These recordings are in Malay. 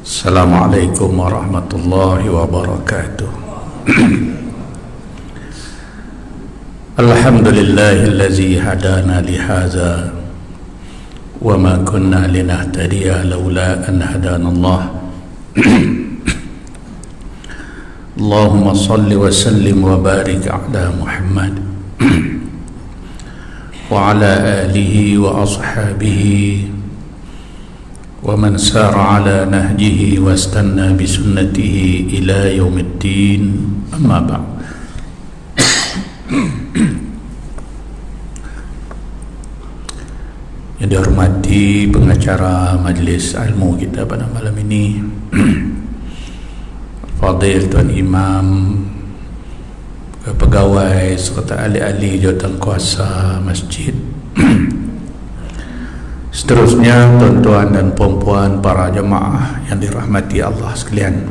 Assalamualaikum warahmatullahi wabarakatuh. Alhamdulillahillazi hadana lihaza wa ma kunna linahtadiya laula an hadana Allah. Allahumma salli wa sallim wa barik ala Muhammad wa ala alihi wa ashabihi wa man sara ala nahjihi wa istanna bi sunnatihi ila yaumiddin, amma ba'd. Yang dihormati pengacara majlis ilmu kita pada malam ini, Fadil Tuan Imam, pegawai serta ahli-ahli jawatankuasa masjid, seterusnya tuan-tuan dan puan-puan para jemaah yang dirahmati Allah sekalian.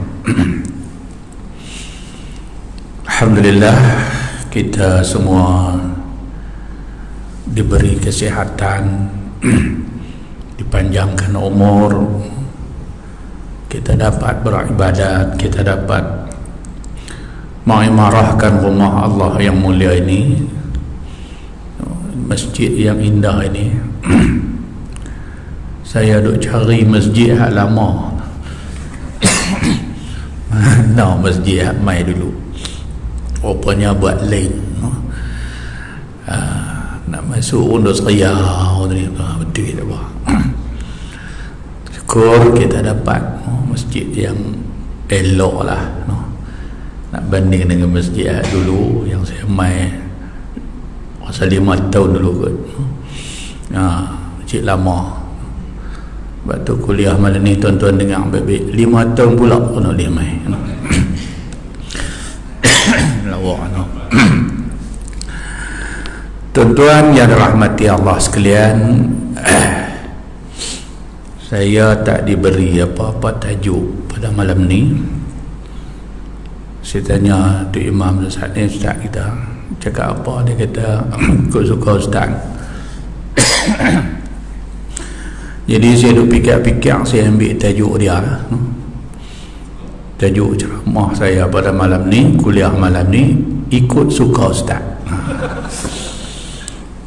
Alhamdulillah, kita semua diberi kesihatan, dipanjangkan umur, kita dapat beribadat, kita dapat mengimarahkan rumah Allah yang mulia ini, masjid yang indah ini. Saya duk cari masjid hak lama. Mana masjid hak mai dulu, rupanya buat lain. Nak masuk untuk seriau ni, betul tak apa. Syukur kita dapat masjid yang elok lah. Nak banding dengan masjid hak dulu yang saya mai masa 5 tahun dulu kot. Masjid lama. Sebab tu kuliah malam ni tuan-tuan dengar baik-baik, 5 tahun pula kena dia mai. Lawak no. Tuan-tuan yang dirahmati Allah sekalian, saya tak diberi apa-apa tajuk pada malam ni. Saya tanya tu Imam Ustaz ni, Ustaz kita cakap apa? Dia kata ikut suka Ustaz. Jadi saya duk fikir-fikir, saya ambil tajuk dia lah. Tajuk ceramah saya pada malam ni, kuliah malam ni, ikut suka Ustaz.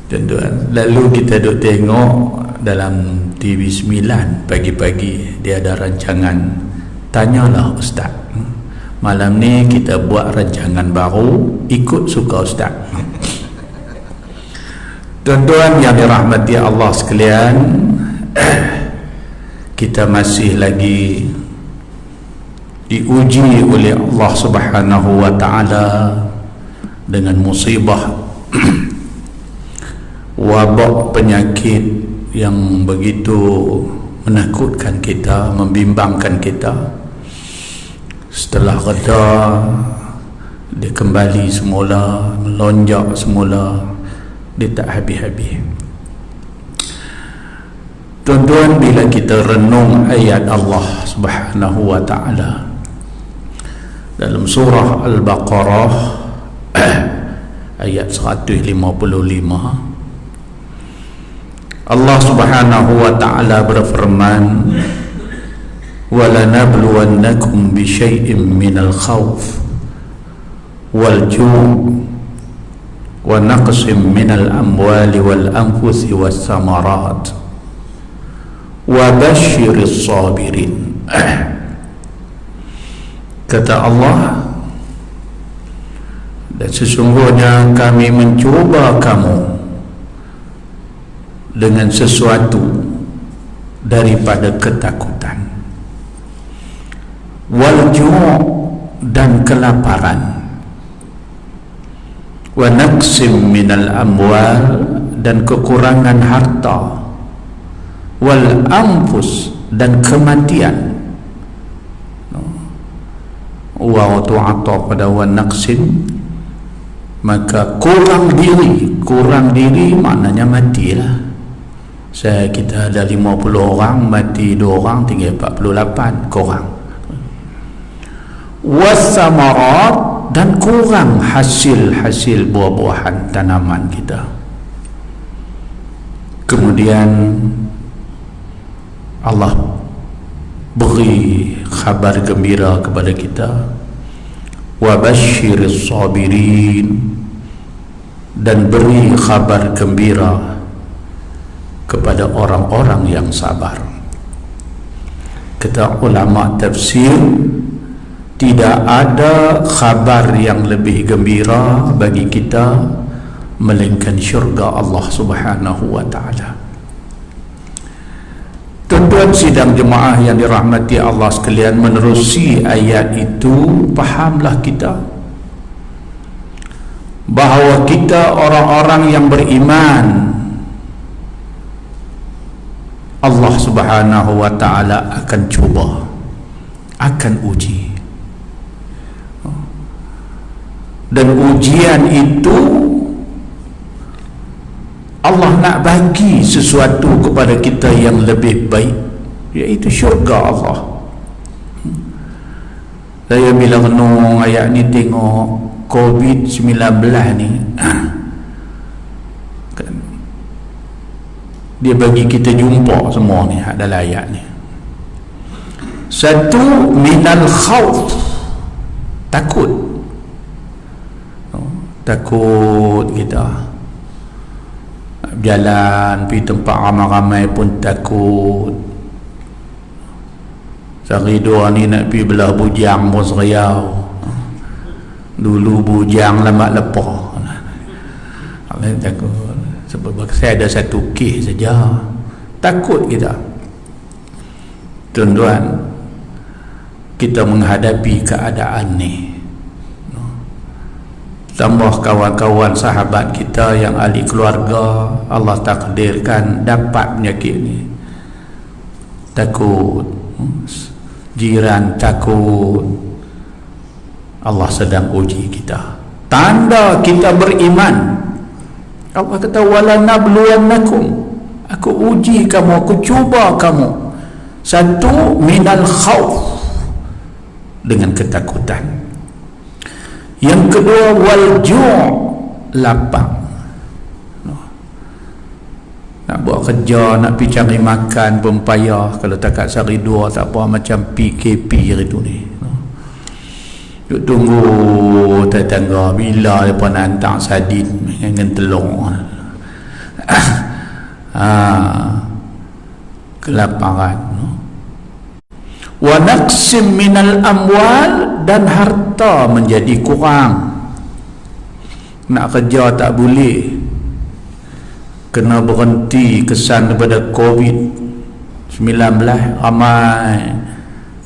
Tuan-tuan, lalu kita duk tengok dalam TV 9 pagi-pagi, dia ada rancangan Tanyalah Ustaz. Malam ni kita buat rancangan baru, ikut suka Ustaz. Tuan-tuan yang dirahmati Allah sekalian, kita masih lagi diuji oleh Allah Subhanahu wa ta'ala dengan musibah wabak penyakit yang begitu menakutkan kita, membimbangkan kita. Setelah reda, dia kembali semula, melonjak semula, dia tak habis-habis. Tuan-tuan, bila kita renung ayat Allah Subhanahu wa ta'ala dalam surah Al-Baqarah ayat 155, Allah Subhanahu wa ta'ala berfirman, وَلَنَبْلُوَنَّكُمْ بِشَيْءٍ مِّنَ الْخَوْفِ وَالْجُوعِ وَنَقْصٍ مِّنَ الْأَمْوَالِ وَالْأَنفُسِ وَالثَّمَرَاتِ وَبَشِّرِ الصَّابِرِينَ. Kata Allah, dan sesungguhnya kami mencuba kamu dengan sesuatu daripada ketakutan, wal-ju' dan kelaparan, wa naqsim minal amwal dan kekurangan harta, wal anfus dan kematian. Wa tu'ata pada wa naqsim, maka kurang diri maknanya matilah. Kita ada 50 orang, mati 2 orang, tinggal 48, kurang. Wassamarat, dan kurang hasil buah-buahan tanaman kita. Kemudian Allah beri kabar gembira kepada kita, wa basyiris sabirin, dan beri kabar gembira kepada orang-orang yang sabar. Kata ulama tafsir, tidak ada kabar yang lebih gembira bagi kita melainkan syurga Allah Subhanahu wa ta'ala. Tuan-tuan sidang jemaah yang dirahmati Allah sekalian, menerusi ayat itu, fahamlah kita bahawa kita orang-orang yang beriman, Allah Subhanahu wa ta'ala akan cuba, akan uji. Dan ujian itu Allah nak bagi sesuatu kepada kita yang lebih baik, iaitu syurga Allah. Saya bila renung ayat ni, tengok COVID-19 ni, dia bagi kita jumpa semua ni dalam ayat ni. Satu, minal khawf, takut. Takut kita jalan pergi tempat ramai-ramai pun takut. Sehari dua ni nak pergi belah bujang pun seriau. Dulu bujang lama lepas. Takut. Sebab saya ada satu kes saja, takut kita. Tuan-tuan, kita menghadapi keadaan ni, tambah kawan-kawan sahabat kita yang ahli keluarga Allah takdirkan dapat penyakit ni, takut. Jiran takut. Allah sedang uji kita. Tanda kita beriman, Allah kata, wala nabluwannakum, aku uji kamu, aku cuba kamu. Satu, minal khawf, dengan ketakutan. Yang kedua, wal ju', lapang. Nak buat kerja, nak pergi cari makan pun payah. Kalau takat sehari dua tak apa, macam PKP hari tu ni. Duk tunggu tetangga bila mereka nak hantar sardin dengan telur. Kelaparan. Wa naqsim minal amwal, dan harta menjadi kurang. Nak kerja tak boleh, kena berhenti kesan daripada COVID-19. Ramai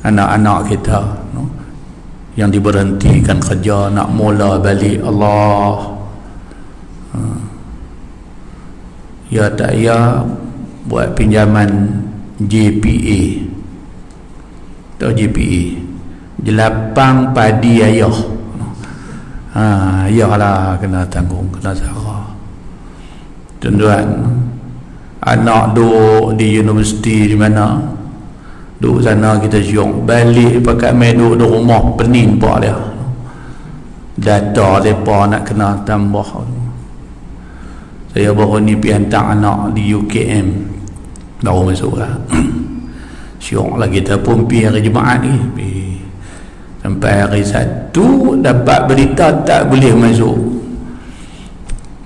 anak-anak kita yang diberhentikan kerja, nak mula balik. Allah, ya tak ya, buat pinjaman JPA. Tahu JPA? Jelapang padi ayah. Ayahlah kena tanggung, kena sara. Tuan-tuan, anak duduk di universiti di mana, duduk sana kita syok, balik pakai main duduk di rumah, pening pak dia. Data mereka nak kena tambah. Saya baru ni pergi hantar anak di UKM, baru masuk lah. Syok lah kita pun pergi hari Jumaat ni, sampai hari Sabtu dapat berita tak boleh masuk.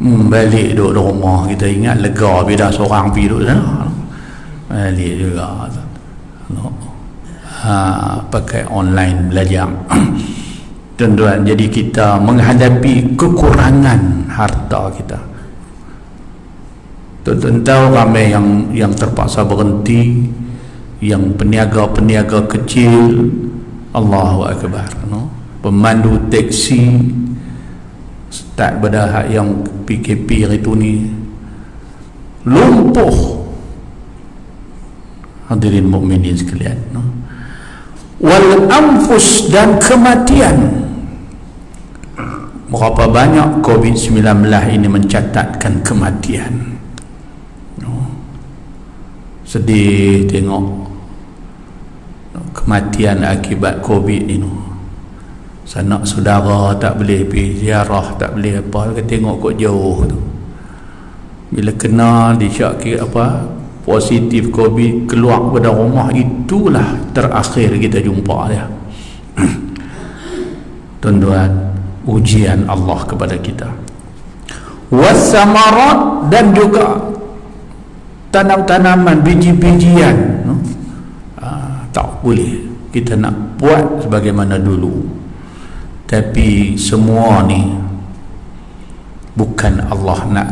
Balik duduk di rumah, kita ingat lega bila seorang pergi duduk sana. Balik juga pakai online belajar. Tuan-tuan, jadi kita menghadapi kekurangan harta kita. Tuan-tuan tahu ramai yang terpaksa berhenti, yang peniaga-peniaga kecil, Allahu Akbar, pemandu teksi, start pada yang PKP hari tu ni, lumpuh. Hadirin mukminin sekalian, wal anfus, dan kematian. Berapa banyak COVID-19 ini mencatatkan kematian. Sedih tengok kematian akibat COVID ini. Sanak saudara tak boleh pergi ziarah, tak boleh apa, kita tengok kok jauh tu. Bila kena disyak apa positif COVID, keluar pada rumah, itulah terakhir kita jumpa dia. Tuan-tuan, ujian Allah kepada kita. Wassamarat, dan juga tanam-tanaman, biji-bijian, tak boleh kita nak buat sebagaimana dulu. Tapi semua ni bukan Allah nak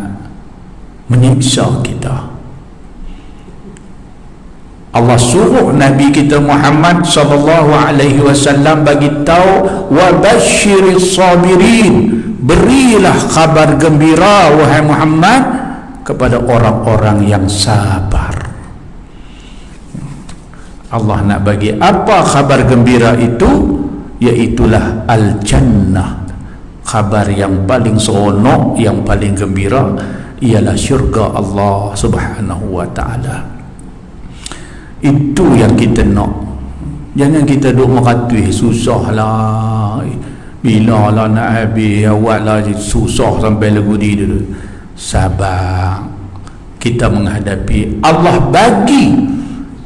menyiksa kita. Allah suruh Nabi kita Muhammad sallallahu alaihi wasallam bagi tahu, wa basyiris sabirin, berilah kabar gembira wahai Muhammad kepada orang-orang yang sabar. Allah nak bagi apa kabar gembira itu? Iaitulah al-jannah. Kabar yang paling seronok, yang paling gembira ialah syurga Allah subhanahu wa ta'ala. Itu yang kita nak. Jangan kita duk meratui, susah lah, bila lah nak habis, awak lah susah sampai lagu ni dulu. Sabar, kita menghadapi. Allah bagi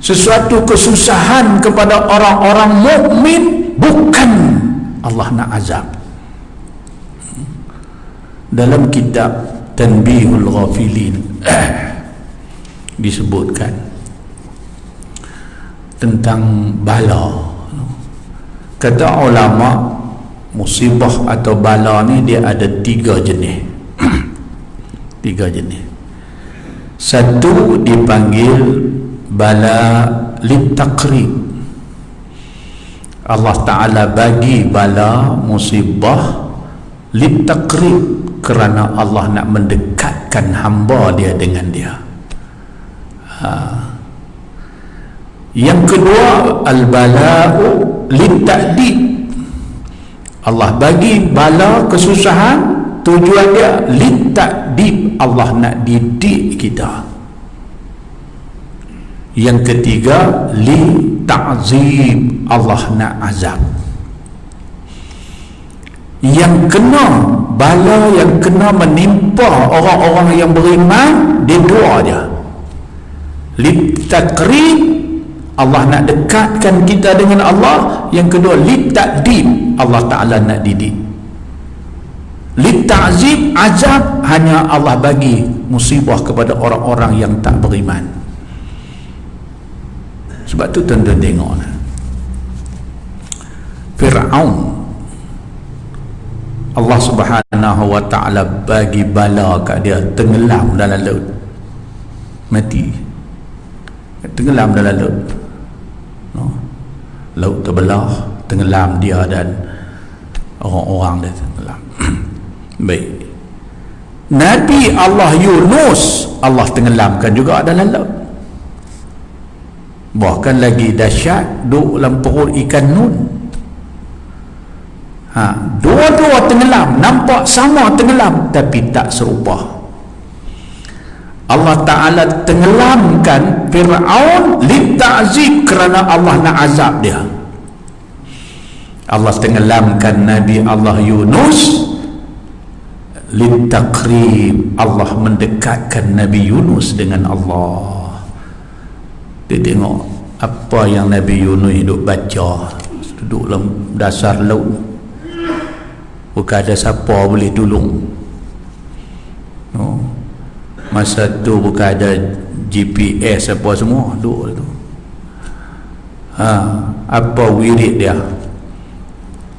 sesuatu kesusahan kepada orang-orang mukmin, bukan Allah nak azab. Dalam kitab Tanbihul Ghafilin disebutkan tentang bala. Kata ulama, musibah atau bala ni dia ada 3 jenis. 3 jenis. Satu dipanggil bala litaqrib. Allah Ta'ala bagi bala musibah litaqrib, kerana Allah nak mendekatkan hamba dia dengan dia. Yang kedua, al-bala'u litta'dib. Allah bagi bala kesusahan, tujuan dia litta'dib, Allah nak didik kita. Yang ketiga, li ta'zib, Allah nak azab. Yang kena bala, yang kena menimpa orang-orang yang beriman, dia dua aja. Li takrib, Allah nak dekatkan kita dengan Allah. Yang kedua, li ta'dib, Allah Ta'ala nak didik. Li ta'zib, azab, hanya Allah bagi musibah kepada orang-orang yang tak beriman. Sebab tu tuan-tuan tengok, Fir'aun, Allah Subhanahu wa ta'ala bagi bala kat dia, tenggelam dalam laut, mati, tenggelam dalam laut. Laut terbelah, tenggelam dia dan orang-orang dia tenggelam. Baik, Nabi Allah Yunus, Allah tenggelamkan juga dalam laut. Bahkan lagi dahsyat, duduk dalam perut ikan Nun. Dua-dua tenggelam, nampak sama tenggelam, tapi tak serupa. Allah Ta'ala tenggelamkan Fir'aun litta'zib, kerana Allah nak azab dia. Allah tenggelamkan Nabi Allah Yunus littaqrib, Allah mendekatkan Nabi Yunus dengan Allah. Dia tengok apa yang Nabi Yunus duduk baca, duduk dalam dasar laut, bukan ada siapa boleh tolong. Masa tu bukan ada GPS apa semua, duduk tu. Apa wirid dia?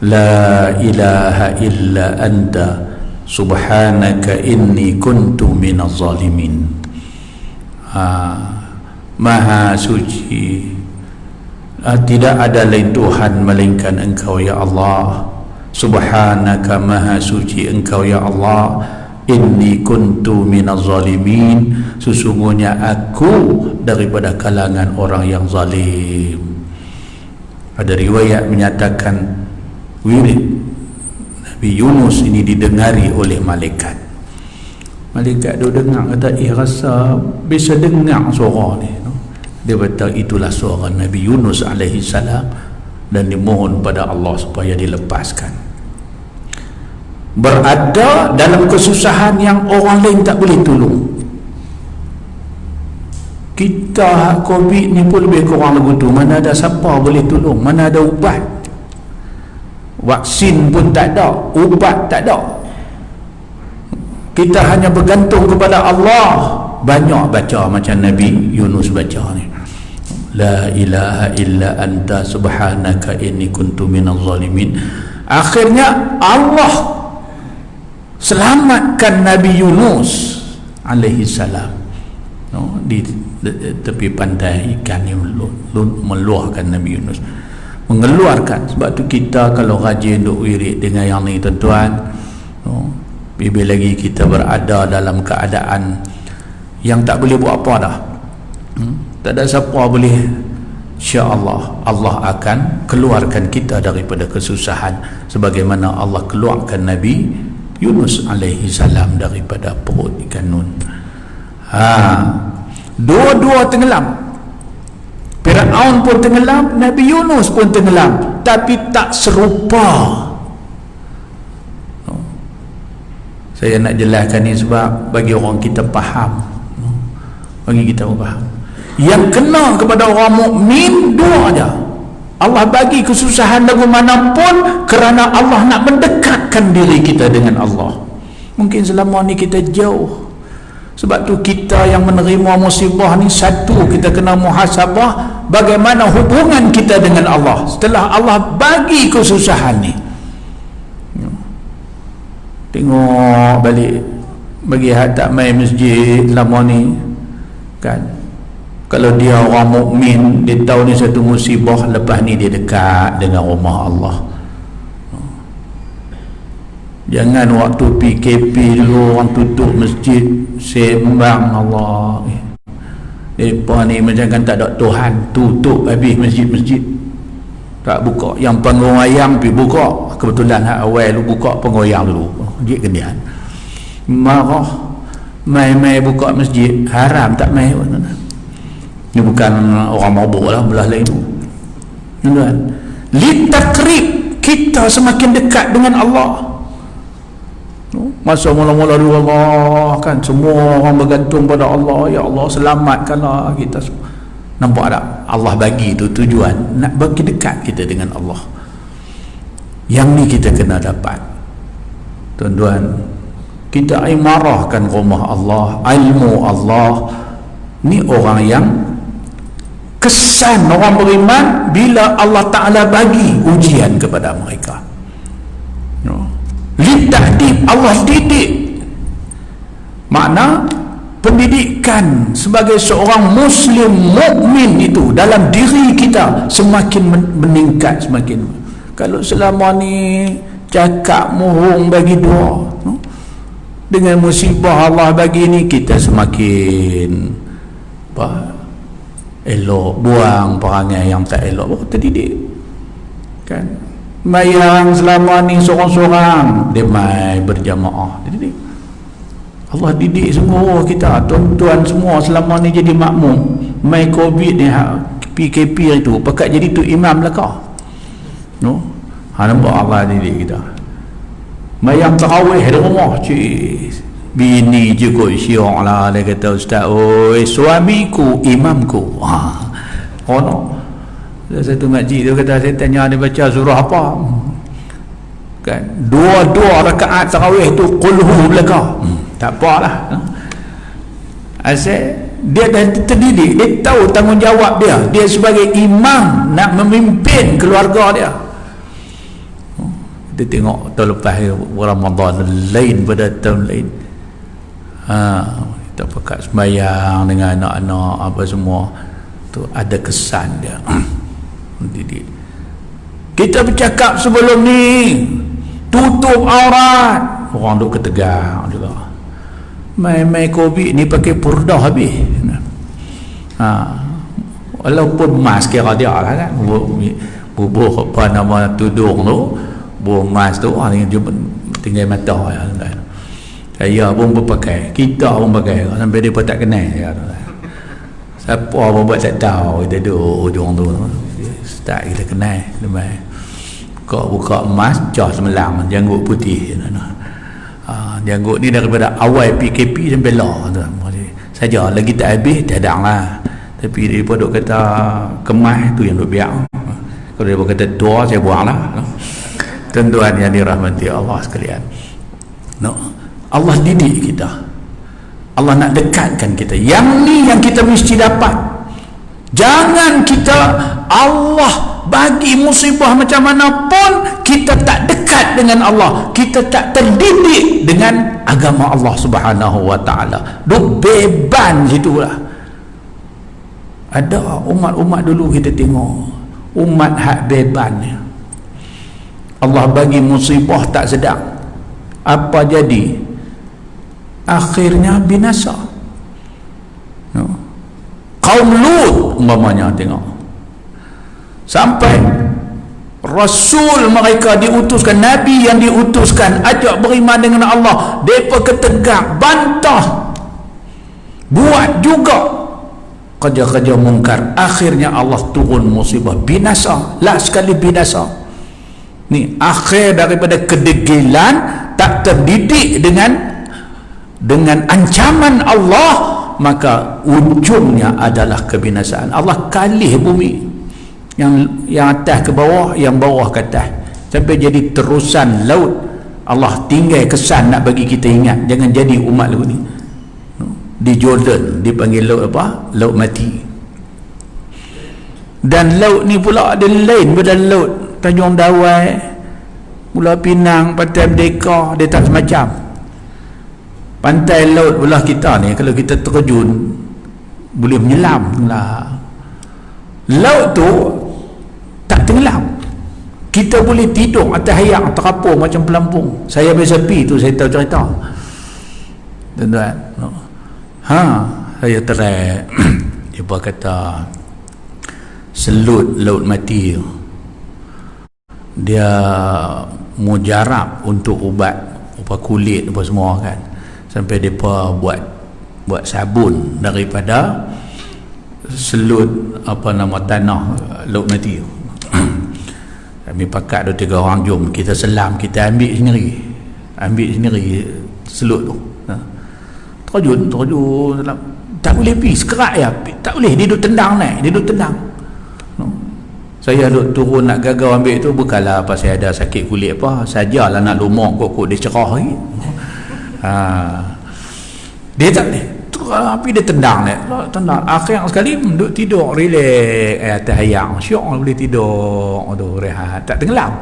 La ilaha illa anta subhanaka inni kuntu minaz zalimin. Maha suci, tidak ada lain Tuhan melainkan Engkau ya Allah. Subhanaka, maha suci Engkau ya Allah. Inni kuntu minaz zalimin, sesungguhnya aku daripada kalangan orang yang zalim. Ada riwayat menyatakan wirid Nabi Yunus ini didengari oleh malaikat. Malaikat dia dengar, kata rasa bisa dengar suara ni. Dia berkata itulah suara Nabi Yunus alaihi salam, dan dimohon pada Allah supaya dilepaskan. Berada dalam kesusahan yang orang lain tak boleh tolong. Kita COVID ni pun lebih kurang lagu tu. Mana ada siapa boleh tolong, mana ada ubat. Vaksin pun tak ada, ubat tak ada. Kita hanya bergantung kepada Allah. Banyak baca macam Nabi Yunus baca ni, la ilaha illa anta subhanaka inni kuntu minaz zalimin. Akhirnya Allah selamatkan Nabi Yunus alaihi salam di tepi pantai ikan yang meluahkan Nabi Yunus, mengeluarkan. Sebab tu kita kalau rajin duk wirid dengan yang ni tuan-tuan, bila lagi kita berada dalam keadaan yang tak boleh buat apa dah, tak ada siapa boleh, insya-Allah Allah akan keluarkan kita daripada kesusahan sebagaimana Allah keluarkan Nabi Yunus alaihi salam daripada perut ikan nun. Dua-dua tenggelam. Firaun pun tenggelam, Nabi Yunus pun tenggelam, tapi tak serupa. Saya nak jelaskan ni sebab bagi orang kita faham, bagi kita faham. Yang kena kepada orang mukmin dua aja. Allah bagi kesusahan lagu manapun kerana Allah nak mendekatkan diri kita dengan Allah. Mungkin selama ni kita jauh. Sebab tu kita yang menerima musibah ni, satu, kita kena muhasabah bagaimana hubungan kita dengan Allah setelah Allah bagi kesusahan ni. Tengok balik, bagi hak tak main masjid lama ni kan, kalau dia orang mukmin, dia tahu ni satu musibah, lepas ni dia dekat dengan rumah Allah. Jangan waktu PKP dulu orang tutup masjid sembang Allah. Mereka ni macam kan tak ada Tuhan, tutup habis masjid-masjid, tak buka. Yang panggung ayam pergi buka, kebetulan awal lu buka pengoyang dulu, dia kendian marah, mai-mai buka masjid haram, tak mai. Ini bukan orang mabuk lah, belah lain tu. Litakrib kita semakin dekat dengan Allah. Masa mula-mula dulu Allah kan, semua orang bergantung pada Allah. Ya Allah selamatkanlah kita semua. Nampak tak? Allah bagi tu tujuan nak bagi dekat kita dengan Allah. Yang ni kita kena dapat, tuan-tuan. Kita imarahkan rumah Allah, ilmu Allah. Ni orang yang kesan orang beriman bila Allah Ta'ala bagi ujian kepada mereka. Litadib, Allah didik. Makna pendidikan sebagai seorang muslim mukmin itu dalam diri kita semakin meningkat, semakin. Kalau selama ni cakap mohong bagi doa, dengan musibah Allah bagi ni kita semakin elok, buang perangai yang tak elok, baru terdidik kan. Mayang selama ni seorang-seorang, dia mai berjamaah, terdidik. Allah didik semua kita, tuan-tuan semua selama ni jadi makmum. Mai COVID ni, PKP itu pakat jadi tu imam belakang. Nampak Allah didik kita. Mayang tarawih di rumah, bini je kot syiok lah, dia kata, ustaz, oi suamiku imamku. Oh no. Satu makcik tu kata, saya tanya dia baca surah apa kan, dua rakaat tarawih tu qulhu belaka. Tak apalah, asyik dia dah terdidik, dia tahu tanggungjawab dia. Dia sebagai imam nak memimpin keluarga dia. Kita tengok tahun lepas Ramadan lain pada tahun lain. Kita pakat sembahyang dengan anak-anak apa semua tu, ada kesan dia. Kita bercakap sebelum ni tutup aurat, orang duk ketegang juga. Mai COVID ni pakai purdah habis. Walaupun mas kira dia lah kan, bubuh apa nama tudung tu, bubuh mas tu orang tinggal mata kan. Saya pun berpakai, kita pun pakai, sampai dia pun tak kenal ya. Siapa pun buat tak tahu, kita duduk ujung tu. Tak kita kenal lemai. Kau buka emas, cah semelang, janggut putih. Janggut ni daripada awal PKP sampai lah tu. saja, lagi tak habis tiada lah. Tapi dia pun duk kata kemas tu yang duk biar. Kalau dia pun kata tua, saya buang lah. Tuan-tuan yang dirahmati Allah sekalian, Allah didik kita, Allah nak dekatkan kita. Yang ni yang kita mesti dapat. Jangan kita Allah bagi musibah macam mana pun kita tak dekat dengan Allah, kita tak terdidik dengan agama Allah Subhanahu wa taala. Duk beban situlah. Ada umat-umat dulu kita tengok, umat hak beban ni, Allah bagi musibah tak sedang, apa jadi? Akhirnya binasa. Kaum Lut umpamanya, tengok sampai Rasul mereka diutuskan, Nabi yang diutuskan ajak beriman dengan Allah, mereka ketegak bantah, buat juga kerja-kerja mungkar. Akhirnya Allah turun musibah, binasa, lah sekali binasa. Ni akhir daripada kedegilan, tak terdidik dengan ancaman Allah, maka ujungnya adalah kebinasaan. Allah kalih bumi, yang atas ke bawah, yang bawah ke atas, sampai jadi terusan laut. Allah tinggal kesan nak bagi kita ingat, jangan jadi umat laut ni. Di Jordan dipanggil laut apa? Laut mati. Dan laut ni pula ada lain pada laut Tanjung Dawai, Pulau Pinang, Pantai Merdeka, dia tak semacam. Pantai laut belah kita ni, kalau kita terjun boleh menyelam lah. Laut tu tak tenggelam, kita boleh tidur atas hayang terapung macam pelampung. Saya biasa pergi tu, saya tahu cerita, tuan-tuan. Saya terai dia kata selut laut mati tu, dia mujarab untuk ubat kulit apa semua kan, sampai depa buat sabun daripada selut apa nama tanah laut mati tu. Kami pakat 2-3 orang, jom kita selam, kita ambil sendiri selut tu. Terjun tak boleh pergi, sekerat ya, tak boleh, dia duduk tendang naik, dia duduk tendang. Saya duduk turun nak gagal ambil tu, bukanlah apa saya ada sakit kulit apa, sajalah nak lumah kok dia cerah lagi. Dia tak boleh, tapi dia tendang naik, tendang. Akhir sekali duduk tidur relax atas hayang, syok boleh tidur tu, rehat, tak tenggelam.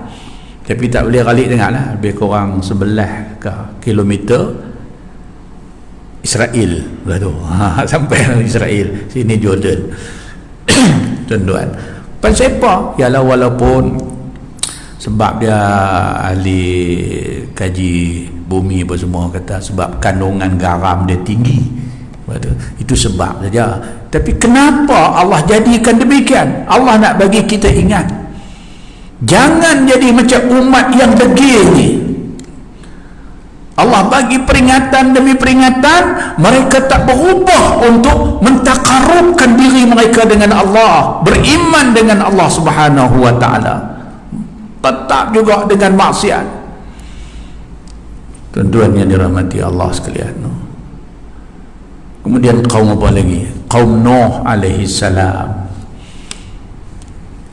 Tapi tak boleh ralik dengarlah, lebih kurang 11 kilometer Israel lah tu. Sampai Israel, sini Jordan. Tuan-tuan, pasal apa? Ialah walaupun sebab dia ahli kaji bumi apa semua kata sebab kandungan garam dia tinggi, itu sebab saja. Tapi kenapa Allah jadikan demikian? Allah nak bagi kita ingat, jangan jadi macam umat yang degil ni. Allah bagi peringatan demi peringatan, mereka tak berubah untuk mentakarubkan diri mereka dengan Allah, beriman dengan Allah Subhanahu wa taala, tetap juga dengan maksiat. Tuan-tuan yang dirahmati Allah sekalian. Kemudian kaum apa lagi? Kaum Nuh alaihi salam.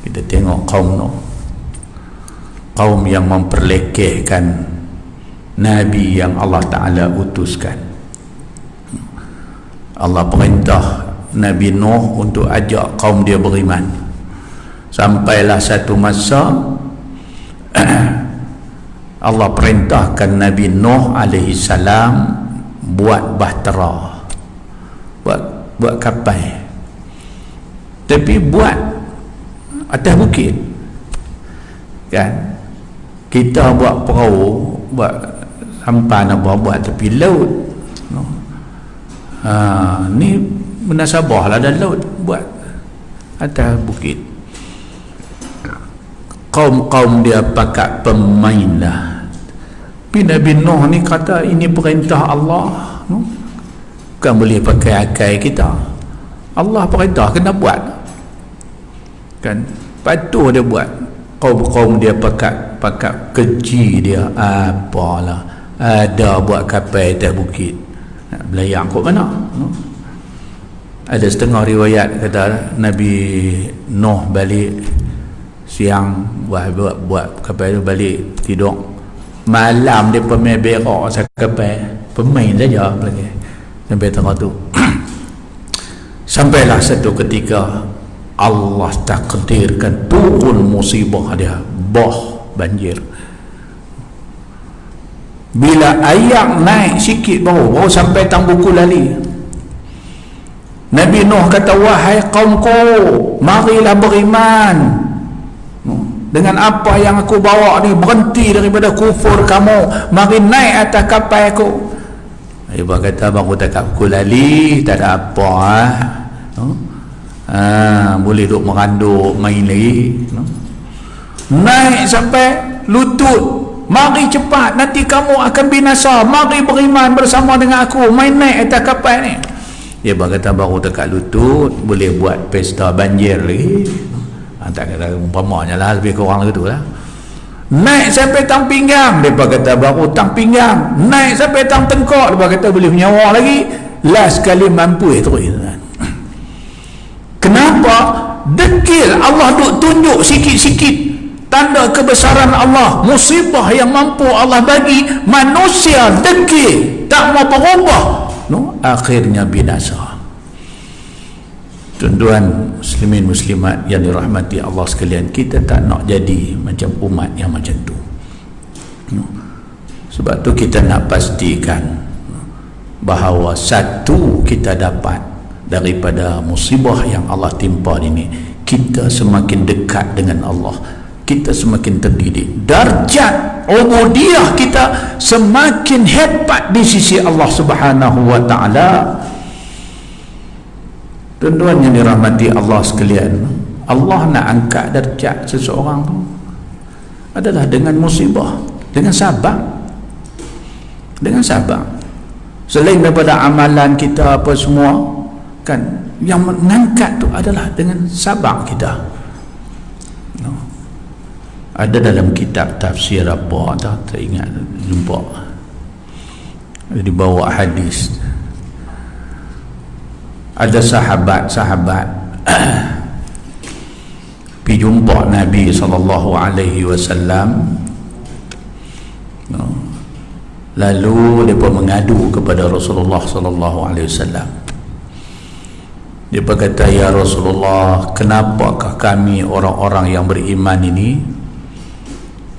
Kita tengok kaum Nuh, kaum yang memperlekehkan Nabi yang Allah Ta'ala utuskan. Allah perintah Nabi Nuh untuk ajak kaum dia beriman. Sampailah satu masa Allah perintahkan Nabi Nuh alaihi salam buat bahtera, buat kapal, tapi buat atas bukit kan. Kita buat perahu, buat sampan apa, buat tepi laut. Ni munasabah lah ada laut, buat atas bukit. Kaum-kaum dia pakat pemain lah. Tapi Nabi Nuh ni kata ini perintah Allah, bukan boleh pakai akal kita. Allah perintah kena buat kan, patuh dia buat. Kaum-kaum dia pakat keji dia, apalah ada buat kapal atas bukit, nak belayang kot mana. Ada setengah riwayat kata Nabi Nuh balik siang buat kapal itu, balik tidur malam dia pemain berak kapal, pemain saja lagi sampai tengah tu. Sampailah satu ketika Allah takdirkan turun musibah dia, banjir. Bila air naik sikit baru sampai Tambuku Lali, Nabi Nuh kata, wahai kaumku, marilah beriman dengan apa yang aku bawa ni, berhenti daripada kufur kamu, mari naik atas kapal aku. Ibu kata, baru tak aku lali, tak ada apa boleh duk meranduk main lagi. Naik sampai lutut, mari cepat, nanti kamu akan binasa, mari beriman bersama dengan aku, main naik atas kapal ni. Dia berkata, baru dekat lutut boleh buat pesta banjir lagi. Tak kata umpamanya lah, lebih kurang gitu lah. Naik sampai tang pinggang, dia berkata baru tang pinggang. Naik sampai tang tengkok, dia berkata boleh menyawa lagi. Last kali mampu terus. Kenapa? Dekil Allah duk tunjuk sikit-sikit tanda kebesaran Allah, musibah yang mampu Allah bagi, manusia dekil, tak mau berubah, akhirnya binasa. Tuan-tuan muslimin muslimat yang dirahmati Allah sekalian, kita tak nak jadi macam umat yang macam tu. Sebab tu kita nak pastikan bahawa satu kita dapat daripada musibah yang Allah timpa ini, kita semakin dekat dengan Allah, kita semakin terdidik, darjat ubudiyah kita semakin hebat di sisi Allah Subhanahu wa taala. Tuan-tuan yang dirahmati Allah sekalian, Allah nak angkat darjat seseorang tu adalah dengan musibah, dengan sabar. Dengan sabar. Selain daripada amalan kita apa semua kan, yang mengangkat tu adalah dengan sabar kita. Ada dalam kitab tafsir apa tak ingat, jumpa dibawa hadis, ada sahabat-sahabat pergi jumpa Nabi SAW, lalu mereka mengadu kepada Rasulullah SAW. Dia berkata, ya Rasulullah, kenapakah kami orang-orang yang beriman ini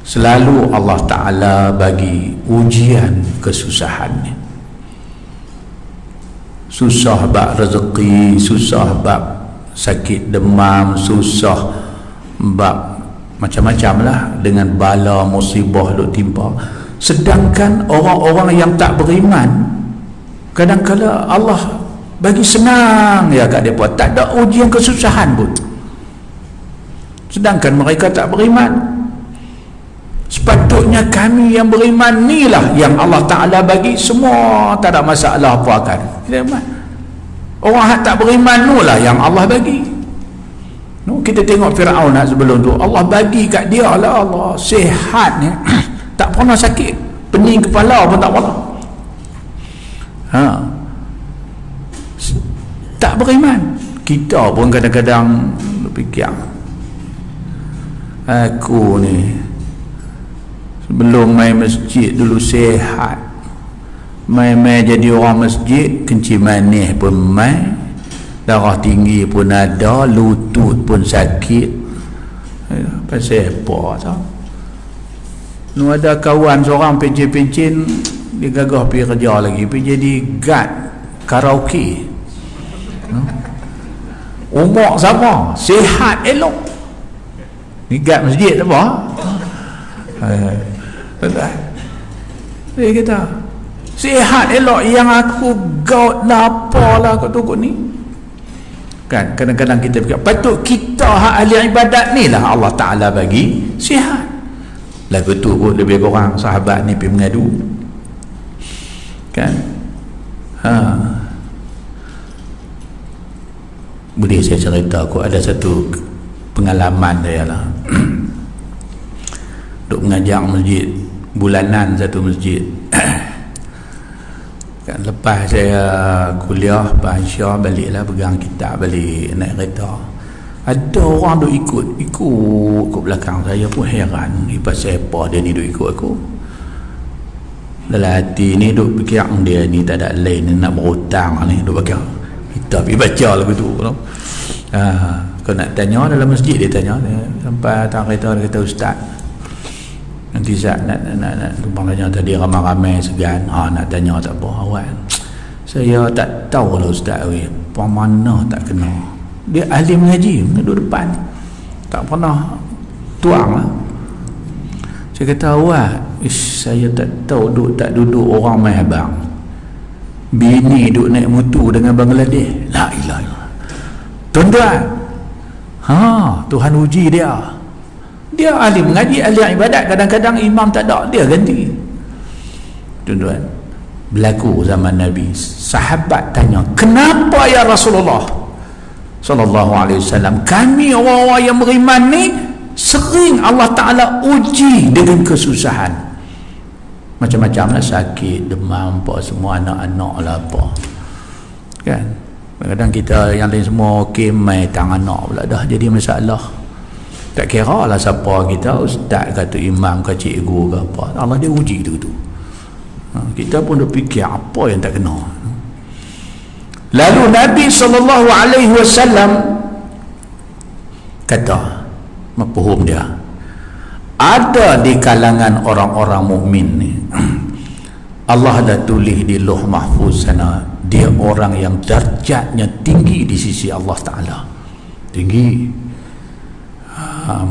selalu Allah Ta'ala bagi ujian kesusahan? Susah bab rezeki, susah bab sakit demam, susah bab macam-macam lah, dengan bala musibah duk timpa. Sedangkan orang-orang yang tak beriman, kadang-kadang Allah bagi senang ya kat mereka, tak ada ujian kesusahan pun. Sedangkan mereka tak beriman. Sepatutnya kami yang beriman ni lah yang Allah Ta'ala bagi semua, tak ada masalah apa akan. Orang yang tak beriman tu lah yang Allah bagi. Kita tengok Fir'aun sebelum tu, Allah bagi kat dia lah, Allah sihat ni, tak pernah sakit, pening kepala pun tak pernah. Tak beriman. Kita pun kadang-kadang fikir, aku ni sebelum main masjid dulu sihat, main-main jadi orang masjid, kencing manis pun main, darah tinggi pun ada, lutut pun sakit. Pasal apa tau? Ada kawan seorang pencin-pencin, dia gagah pergi kerja lagi, pergi jadi guard karaoke. Umur sama, sihat elok, ni guard masjid apa? Dia kata sihat elok, yang aku gaut lapalah kau tunggu ni kan. Kadang-kadang kita fikir patut kita ahli ibadat ni lah Allah Ta'ala bagi sihat. Lagu tu pun lebih kurang sahabat ni pergi mengadu kan. Boleh saya cerita, aku ada satu pengalaman saya lah. Duk mengajar masjid bulanan, satu masjid kan lepas saya kuliah Syah baliklah pegang kitab balik naik kereta, ada orang duk ikut belakang saya pun heran ni pasal apa dia ni duk ikut aku. Dalam hati ni duk fikir dia ni tak ada lain nak berhutang ni, duk fikir kita pergi baca lagu tu no? Kau nak tanya dalam masjid dia tanya sampai datang kereta dia kata ustaz nanti Zat nak tumpang tanya tadi ramai-ramai segan nak tanya tak apa awal saya tak tahu lah ustaz apa mana tak kena dia ahli mengaji duduk depan tak pernah tuang lah. Saya kata awal saya tak tahu tak duduk orang mai abang bini duduk naik motor dengan Bangladesh la ilaha illallah tuan-tuan Tuhan uji dia ahli mengaji, ahli ibadat, kadang-kadang imam tak ada dia ganti. Tuan-tuan, berlaku zaman Nabi, sahabat tanya kenapa ya Rasulullah sallallahu alaihi wasallam kami orang-orang yang beriman ni sering Allah Ta'ala uji dengan kesusahan macam-macam lah, sakit, demam apa semua, anak-anak lah apa kan. Kadang-kadang kita yang lain semua okey, mai tangan anak pula dah jadi masalah. Tak kira lah siapa kita, ustaz kata imam ke cikgu ke apa, Allah dia uji tu. Kita pun dah fikir apa yang tak kena. Lalu Nabi SAW kata, mafhum dia, ada di kalangan orang-orang mukmin ni Allah dah tulis di Lauh Mahfuz sana, dia orang yang darjatnya tinggi di sisi Allah Ta'ala, tinggi,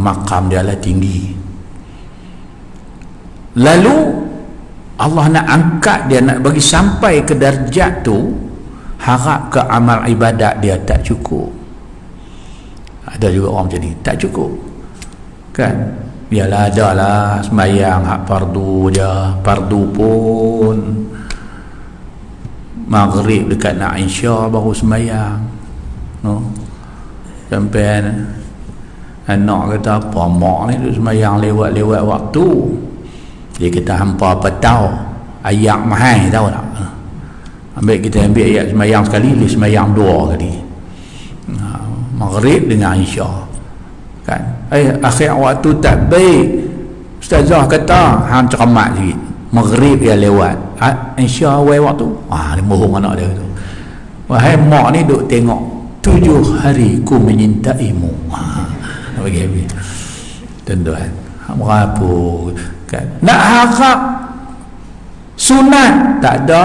makam dia lah tinggi. Lalu Allah nak angkat dia, nak bagi sampai ke darjat tu, harap ke amal ibadat dia tak cukup. Ada juga orang macam ni, tak cukup kan. Biarlah ada lah sembahyang hak fardu je, fardu pun maghrib dekat nak Isya baru sembahyang no? Sampai anak kata apa mak ni duduk sembahyang lewat waktu, dia kata hampa apa tahu ayat mahal tahu tak, kita ambil ayat sembahyang sekali, dia sembahyang 2 kali, maghrib dengan Isya kan. Akhir waktu tak baik, ustazah kata hang cermat sikit, maghrib dia lewat, Isya awal waktu, dia bohong anak dia tu. Wahai mak ni duk tengok 7 hari ku menyintaimu, bagi habis. Tuan-tuan, berapa kan nak harap sunat tak ada,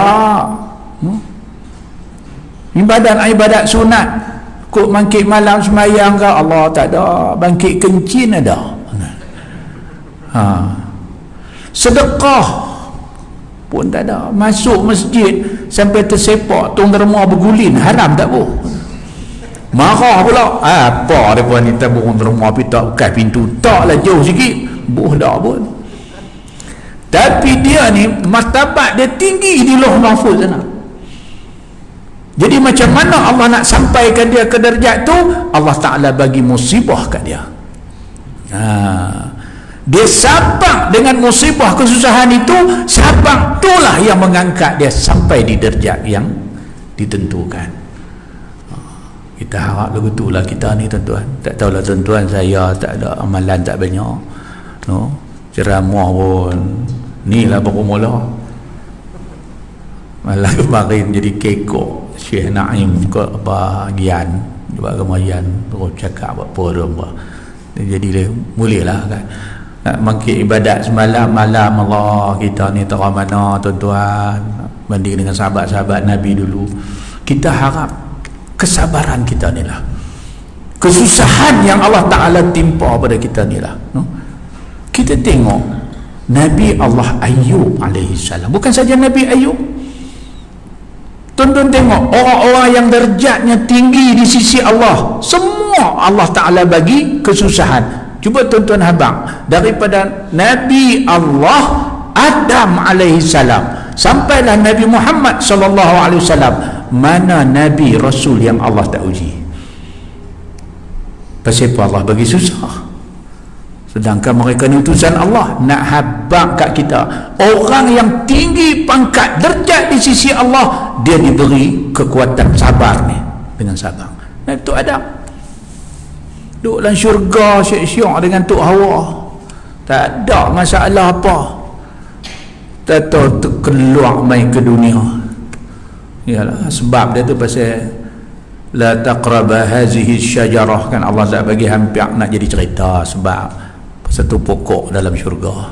ibadat sunat kok bangkit malam semayang ke Allah tak ada, bangkit kencin ada, sedekah pun tak ada, masuk masjid sampai tersepak tong derma bergulin haram tak bu, marah pula apa dia pun ni tabung derma api tak buka pintu taklah jauh sikit buh dah pun. Tapi dia ni martabat dia tinggi di Lauh Mahfuz sana. Jadi macam mana Allah nak sampaikan dia ke darjat tu, Allah Ta'ala bagi musibah kat dia. Dia sabak dengan musibah kesusahan itu, sabak itulah yang mengangkat dia sampai di darjat yang ditentukan. Kita harap begitulah kita ni tuan-tuan. Tak tahulah tuan-tuan, saya tak ada amalan tak banyak no? Ceramah pun ni lah baru mula, malah kemarin jadi kekok Syekh Naim ke apa Gian buat kemayan terus cakap apa dia jadi boleh lah kan nak bangkit ibadat semalam malam. Allah kita ni tak mana tuan-tuan banding dengan sahabat-sahabat Nabi dulu. Kita harap kesabaran kita ni lah, kesusahan yang Allah Ta'ala timpa pada kita ni lah no? Kita tengok Nabi Allah Ayub alaihissalam, bukan saja Nabi Ayub, tuan-tuan tengok orang-orang yang darjatnya tinggi di sisi Allah, semua Allah Ta'ala bagi kesusahan. Cuba tuan-tuan habang, daripada Nabi Allah Adam alaihissalam sampailah Nabi Muhammad sallallahu alaihi wasallam, mana Nabi Rasul yang Allah tak uji? Pasal apa Allah bagi susah? sedangkan mereka ni utusan Allah. Nak habaq kat kita, orang yang tinggi pangkat derajat di sisi Allah, dia diberi kekuatan sabar ni, dengan sabar. Nabi Tok Adam duduk dalam syurga syok-syok dengan Tok Hawa, tak ada masalah apa. Tak tahu keluar main ke dunia. Yalah, sebab dia tu pasal la taqraba hazihi syajarah, kan Allah tak bagi hampir nak jadi cerita sebab satu pokok dalam syurga.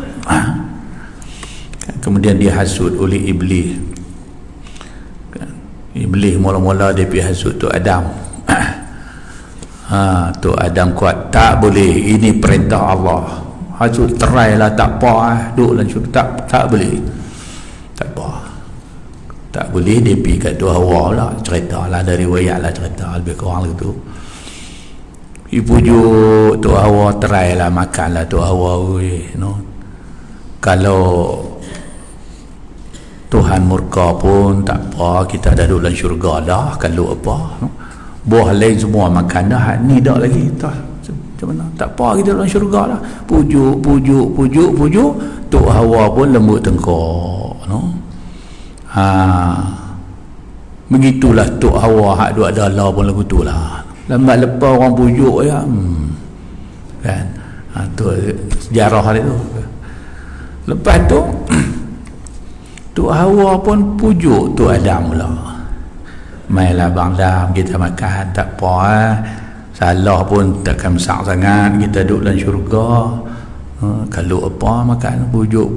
Kemudian dia hasud oleh iblis. Iblis mula-mula dia pergi hasud Tok Adam. Tok Adam kuat, tak boleh, ini perintah Allah. Hasud terai lah, tak apa, duduk dalam syurga, tak boleh, tak apa, tak boleh. Dia pergi kat Tok Hawa lah, cerita lah, dari riwayat lah cerita lebih kurang gitu. Pujuk Tok Hawa, terai lah, makan lah Tok Hawa. Kalau Tuhan murka pun tak apa, kita dah duduk dalam syurga dah. Kalau apa, buah lain semua makan dah, ni dah lagi tak, macam mana, tak apa, kita dalam syurga lah. Pujuk Tok Hawa pun lembut tengkok, begitulah Tok Hawa hak duk ada Allah pun lagu tu lah. Lambat lepas orang pujuk ya, kan, tu sejarah dia tu. Lepas tu Tok Hawa pun pujuk Tok Adam pula. Mainlah bang Adam, kita makan, tak apa, salah pun takkan besar sangat, kita duduk dalam syurga. Kalau apa makan, pujuk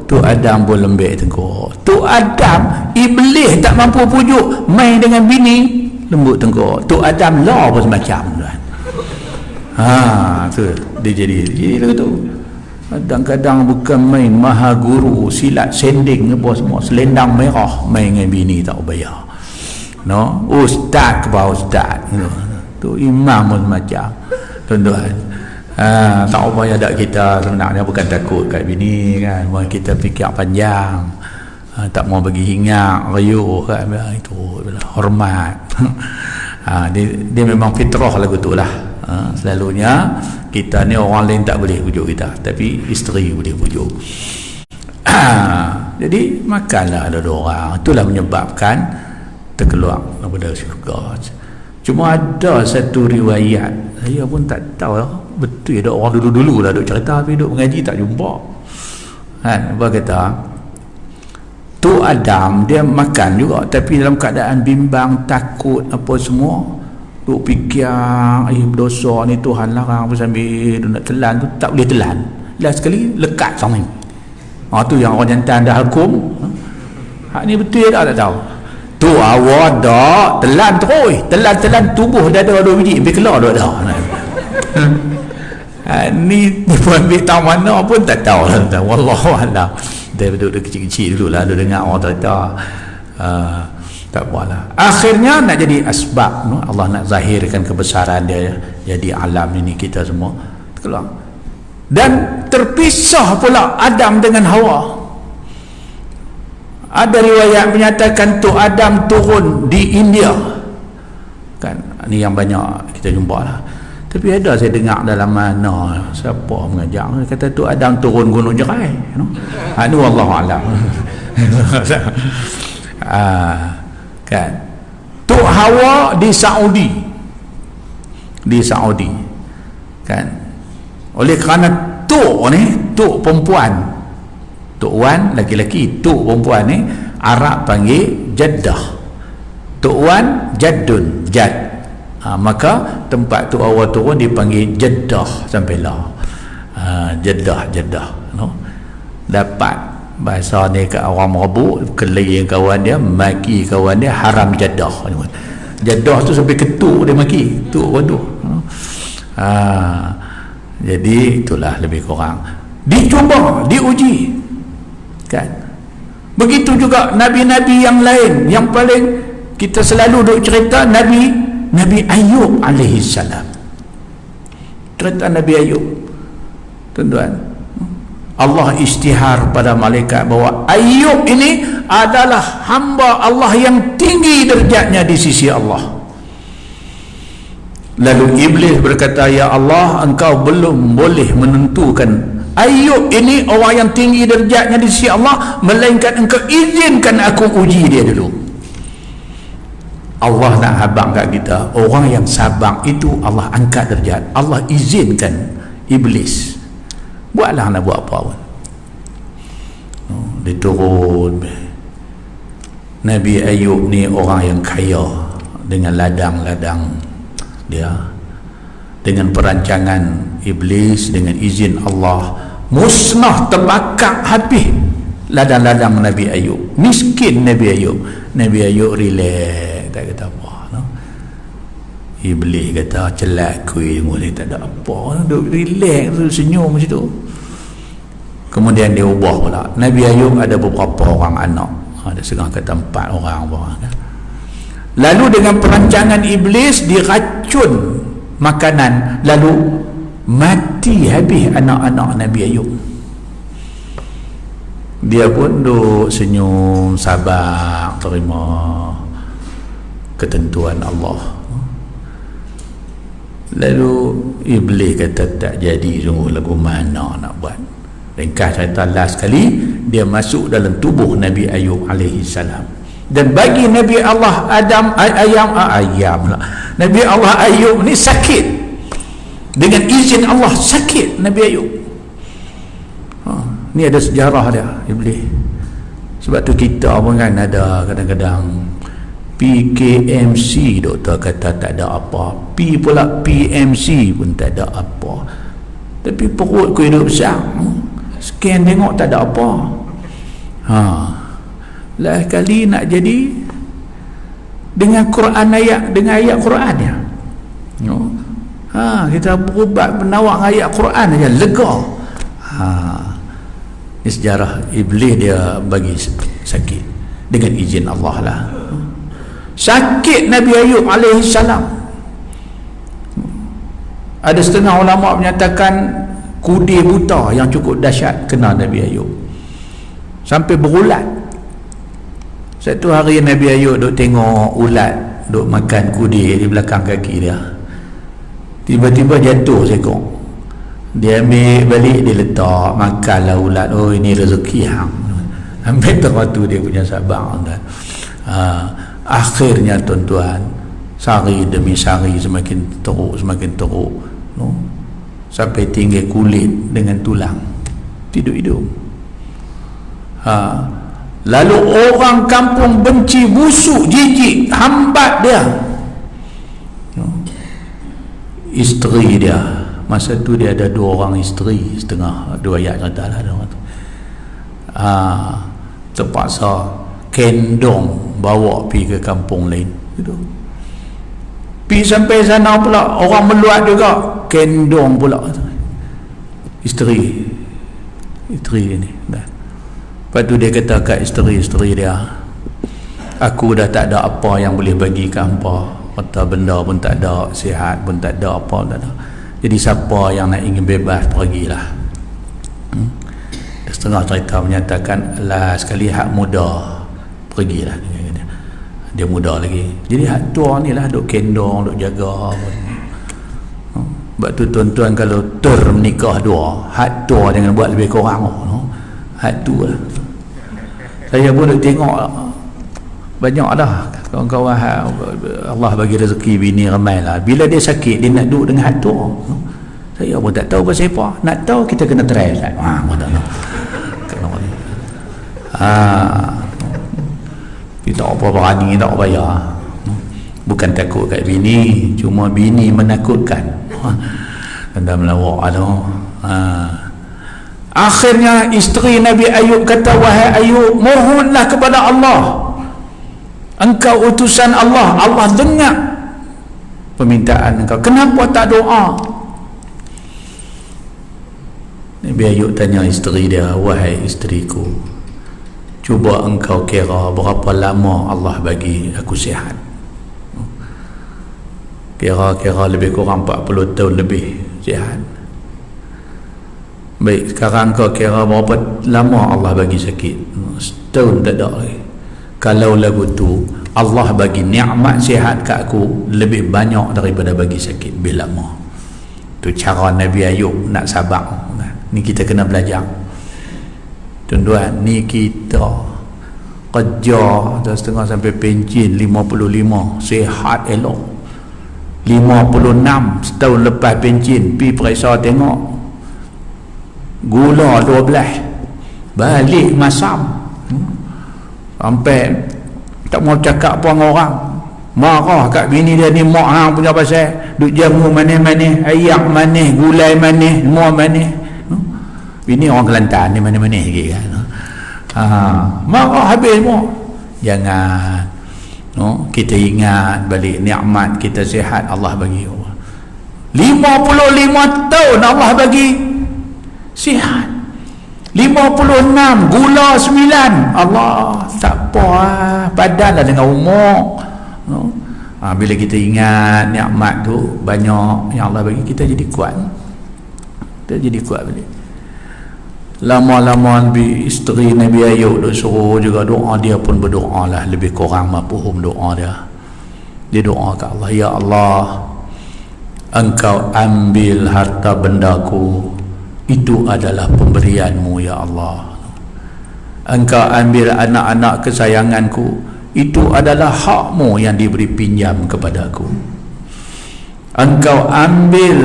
Tok Adam pun lembek tengkok. Tok Adam, iblis tak mampu pujuk, main dengan bini lembut tengkok. Tok Adam lah pun semacam tuan. Tu dia jadi lagu tu. Kadang-kadang bukan main maha guru, silat sending apa semua, selendang merah main dengan bini tak bayar. Ustaz ke bawah ustaz, tu imam pun semacam tuan-tuan. Tak payah dak kita sebenarnya bukan takut kat bini kan, kita fikir panjang, tak mau bagi hingat rayuh kan, itu hormat. Dia memang fitrah lagu tu lah. Selalunya kita ni orang lain tak boleh pujuk kita, tapi isteri boleh pujuk. Jadi makanlah ada orang, itulah menyebabkan terkeluar daripada syurga. Cuma ada satu riwayat, saya pun tak tahu lah, betul ada orang dulu-dulu lah duk cerita, tapi duk mengaji tak jumpa kan. Apa kata Tok Adam dia makan juga, tapi dalam keadaan bimbang, takut apa semua, duk fikir berdosa ni Tuhan larang, sambil nak telan tu tak boleh telan, last sekali lekat sana. Tu yang orang jantan dah hukum. Hak ni betul tak tahu. Tu awak dak telan terus, telan tubuh dah ada 2 biji, ambil keluar dah. Ni pun ambil tahu mana pun tak tahu lah. Wallahu a'lam. Dia duduk kecil-kecil dulu lah, dia dengar orang cerita. Tak apalah. Akhirnya nak jadi asbab, Allah nak zahirkan kebesaran dia, jadi alam ini kita semua terkeluar. Dan terpisah pula Adam dengan Hawa. Ada riwayat menyatakan Tok Adam turun di India kan, ni yang banyak kita jumpa lah. Tapi ada saya dengar dalam mana, siapa mengajar, kata Tok Adam turun Gunung Jerai, ni wallahualam. Kan, Tok Hawa di Saudi kan, oleh kerana Tok ni, Tok perempuan, Tok Wan laki-laki, Tok perempuan ni Arab panggil Jaddah, Tok Wan Jaddun, Jad. Maka tempat Tok Hawa turun dipanggil Jeddah sampailah. Jeddah dapat bahasa ni kat orang Merabu, kelai kawan dia, maki kawan dia, haram Jeddah. Jeddah tu sampai ketuk dia maki tu waduh. Jadi itulah lebih kurang dicuba, diuji kan. Begitu juga nabi-nabi yang lain, yang paling kita selalu duk cerita Nabi Ayub alaihi salam. Cerita Nabi Ayub tuan-tuan, Allah isytihar pada malaikat bahawa Ayub ini adalah hamba Allah yang tinggi derajatnya di sisi Allah. Lalu Iblis berkata, ya Allah, engkau belum boleh menentukan Ayub ini orang yang tinggi derajatnya di sisi Allah, melainkan engkau izinkan aku uji dia dulu. Allah nak habang kat kita, orang yang sabar itu Allah angkat derajat. Allah izinkan Iblis, buatlah nak buat apa pun. Dia turun. Nabi Ayub ni orang yang kaya dengan ladang-ladang dia, dengan perancangan Iblis, dengan izin Allah, musnah, terbakar habis ladang-ladang Nabi Ayub. Miskin Nabi Ayub. Nabi Ayub relax, tak kata apa, no? Iblis kata celak kuih boleh, tak ada apa, duduk relax, senyum macam tu. Kemudian dia ubah pula. Nabi Ayub ada beberapa orang anak, ada setengah kata 4 orang kan? Lalu dengan perancangan Iblis diracun makanan, lalu mati habis anak-anak Nabi Ayub. Dia pun duduk senyum, sabar, terima ketentuan Allah. Lalu Iblis kata tak jadi, sungguh lagu mana nak buat. Ringkas cerita, last sekali dia masuk dalam tubuh Nabi Ayub alaihi salam, dan bagi Nabi Allah Nabi Allah Ayub ni sakit, dengan izin Allah sakit Nabi Ayub. Ni ada sejarah dia Iblis. Sebab tu kita pun kan ada kadang-kadang PKMC, doktor kata tak ada apa, P pula PMC pun tak ada apa, tapi perut ku hidup besar, scan tengok tak ada apa. Lah kali nak jadi dengan Quran, ayat, dengan ayat Quran ya. Kita berubat menawak ayat Quran aja lega. Ini sejarah Iblis, dia bagi sakit dengan izin Allah lah. Sakit Nabi Ayub alaihi salam. Ada setengah ulama menyatakan kudir buta yang cukup dahsyat kena Nabi Ayub sampai berulat. Satu hari Nabi Ayub duk tengok ulat duk makan kudir di belakang kaki dia. Tiba-tiba jatuh seekor. Dia ambil balik, dia letak, makanlah ulat. Oh, ini rezeki hang. Sampai terwaktu dia punya sabar. Akhirnya tuan-tuan, sehari demi sehari semakin teruk, no? Sampai tinggal kulit dengan tulang, hidup-hidup. Lalu orang kampung benci, busuk, jijik, hambat dia. Isteri dia, masa tu dia ada 2 orang isteri, setengah 2 ayat cerita lah dia tu. Terpaksa kendong bawa pergi ke kampung lain gitu. Pergi sampai sana pula orang meluat juga, kendong pula isteri ini dah. Lepas tu dia kata kat isteri dia, aku dah tak ada apa yang boleh bagi ke hampa, harta benda pun tak ada, sihat pun tak ada, apa tak ada. Jadi siapa yang nak ingin bebas, pergilah. Setengah cerita menyatakan lah sekali hak muda pergilah. Dia muda lagi, jadi hak tua ni lah duk kendong, duk jaga. Sebab tu tuan-tuan, kalau menikah 2, hak tua jangan buat lebih kurang, hak tu lah. Saya pun duk tengok banyak dah kawan-kawan Allah bagi rezeki bini ramai lah, bila dia sakit dia nak duduk dengan hak tua. Saya pun tak tahu pasal apa. Nak tahu kita kena try lah. Kita apa berani tak bayar. Bukan takut kat bini, cuma bini menakutkan. Anda melawak tu. Akhirnya isteri Nabi Ayub kata, wahai Ayub, mohonlah kepada Allah, engkau utusan Allah, Allah dengar permintaan engkau, kenapa tak doa? Nabi Ayub tanya isteri dia, wahai isteriku, cuba engkau kira berapa lama Allah bagi aku sihat. Kira-kira lebih kurang 40 tahun lebih sihat. Baik, sekarang kau kira berapa lama Allah bagi sakit? Setahun tak ada lagi. kalau lagu tu Allah bagi nikmat sihat kat aku lebih banyak daripada bagi sakit bila mau. Tu cara Nabi Ayub nak sabar. Ni kita kena belajar. Tuan-tuan, ni kita kerja setengah sampai pencin 55 sihat elok. 56 setahun lepas pencin pi periksa tengok gula 12 balik masam. Sampai tak mau cakap pun dengan orang, marah kat bini dia ni, mak hang punya pasal duk jamu manis-manis, ayak manis, gulai manis, semua manis. Bini orang Kelantan ni manis-manis sikit kan. Marah habis semua. Jangan, kita ingat balik nikmat kita sihat Allah bagi. 55 tahun Allah bagi sihat. 56 gula 9 Allah tak apa, padanlah dengan umur. Bila kita ingat nikmat tu banyak yang Allah bagi, kita jadi kuat. Kita jadi kuat balik. Lama-lama isteri Nabi Ayub duk suruh juga doa, dia pun berdoa lah, lebih kurang mafhum doa dia. Dia doa ke Allah, ya Allah, Engkau ambil harta bendaku, itu adalah pemberianmu ya Allah. Engkau ambil anak-anak kesayanganku, itu adalah hakmu yang diberi pinjam kepadaku. Engkau ambil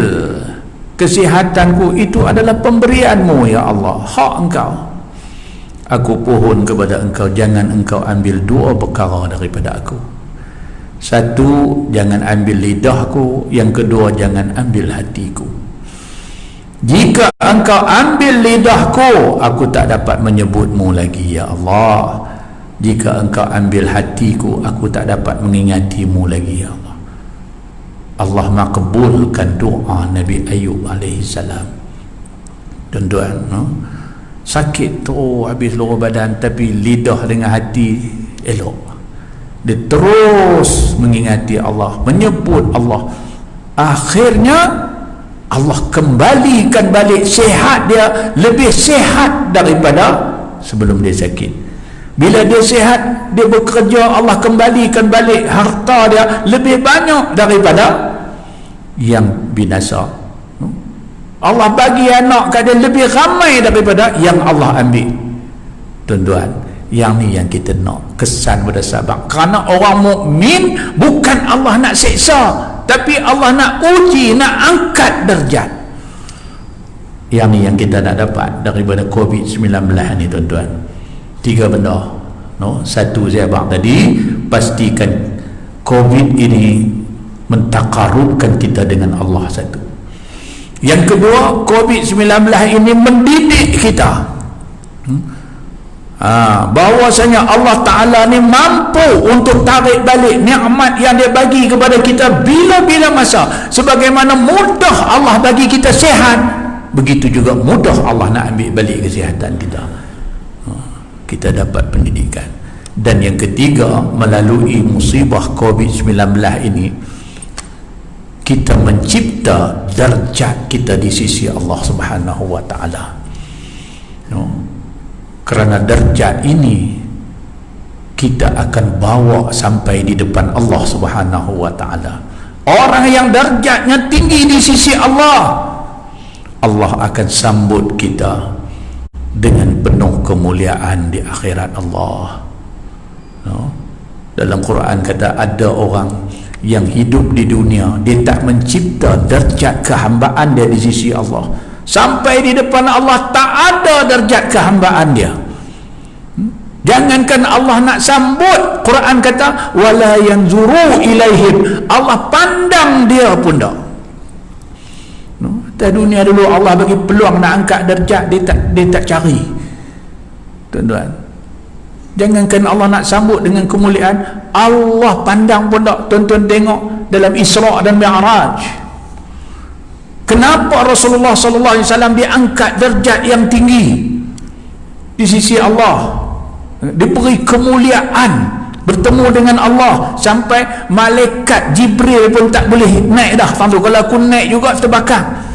kesihatanku, itu adalah pemberianmu ya Allah, hak engkau. Aku pohon kepada engkau, jangan engkau ambil dua perkara daripada aku. Satu, jangan ambil lidahku. Yang kedua, jangan ambil hatiku. Jika engkau ambil lidahku, aku tak dapat menyebutmu lagi ya Allah. Jika engkau ambil hatiku, aku tak dapat mengingatimu lagi ya Allah. Allah makbulkan doa Nabi Ayub AS. Tuan-tuan, sakit tu habis seluruh badan, tapi lidah dengan hati elok. Dia terus mengingati Allah, menyebut Allah. Akhirnya Allah kembalikan balik sihat dia, lebih sihat daripada sebelum dia sakit. Bila dia sihat, dia bekerja, Allah kembalikan balik harta dia lebih banyak daripada yang binasa. Allah bagi anak kat dia lebih ramai daripada yang Allah ambil. Tuan-tuan, yang ni yang kita nak, kesan pada sahabat. Kerana orang mukmin bukan Allah nak seksa, tapi Allah nak uji, nak angkat darjat. Yang ni yang kita nak dapat daripada COVID-19 ni tuan-tuan. 3 benda. Satu saya abang tadi, pastikan COVID ini mentakarubkan kita dengan Allah. Satu. Yang kedua, COVID-19 ini mendidik kita. Bahwasanya Allah Ta'ala ni mampu untuk tarik balik nikmat yang dia bagi kepada kita bila-bila masa. Sebagaimana mudah Allah bagi kita sihat, begitu juga mudah Allah nak ambil balik kesihatan kita. Kita dapat pendidikan. Dan yang ketiga, melalui musibah COVID-19 ini, kita mencipta darjat kita di sisi Allah Subhanahu wa Ta'ala. Kerana darjat ini kita akan bawa sampai di depan Allah Subhanahu wa Ta'ala. Orang yang darjatnya tinggi di sisi Allah, Allah akan sambut kita dengan penuh kemuliaan di akhirat Allah. Dalam Quran kata, ada orang yang hidup di dunia, dia tak mencipta darjat kehambaan dia di sisi Allah. Sampai di depan Allah tak ada darjat kehambaan dia. Jangankan Allah nak sambut, Quran kata wala yanzuru ilaihim, Allah pandang dia pun tak. Atas dunia dulu Allah bagi peluang nak angkat darjat, dia tak cari. Tuan-tuan, jangankan Allah nak sambut dengan kemuliaan, Allah pandang pun tak. Tuan-tuan tengok dalam Isra' dan Mi'raj, kenapa Rasulullah SAW diangkat darjat yang tinggi di sisi Allah, diberi kemuliaan, bertemu dengan Allah, sampai malaikat Jibril pun tak boleh naik dah. Kalau aku naik juga terbakar.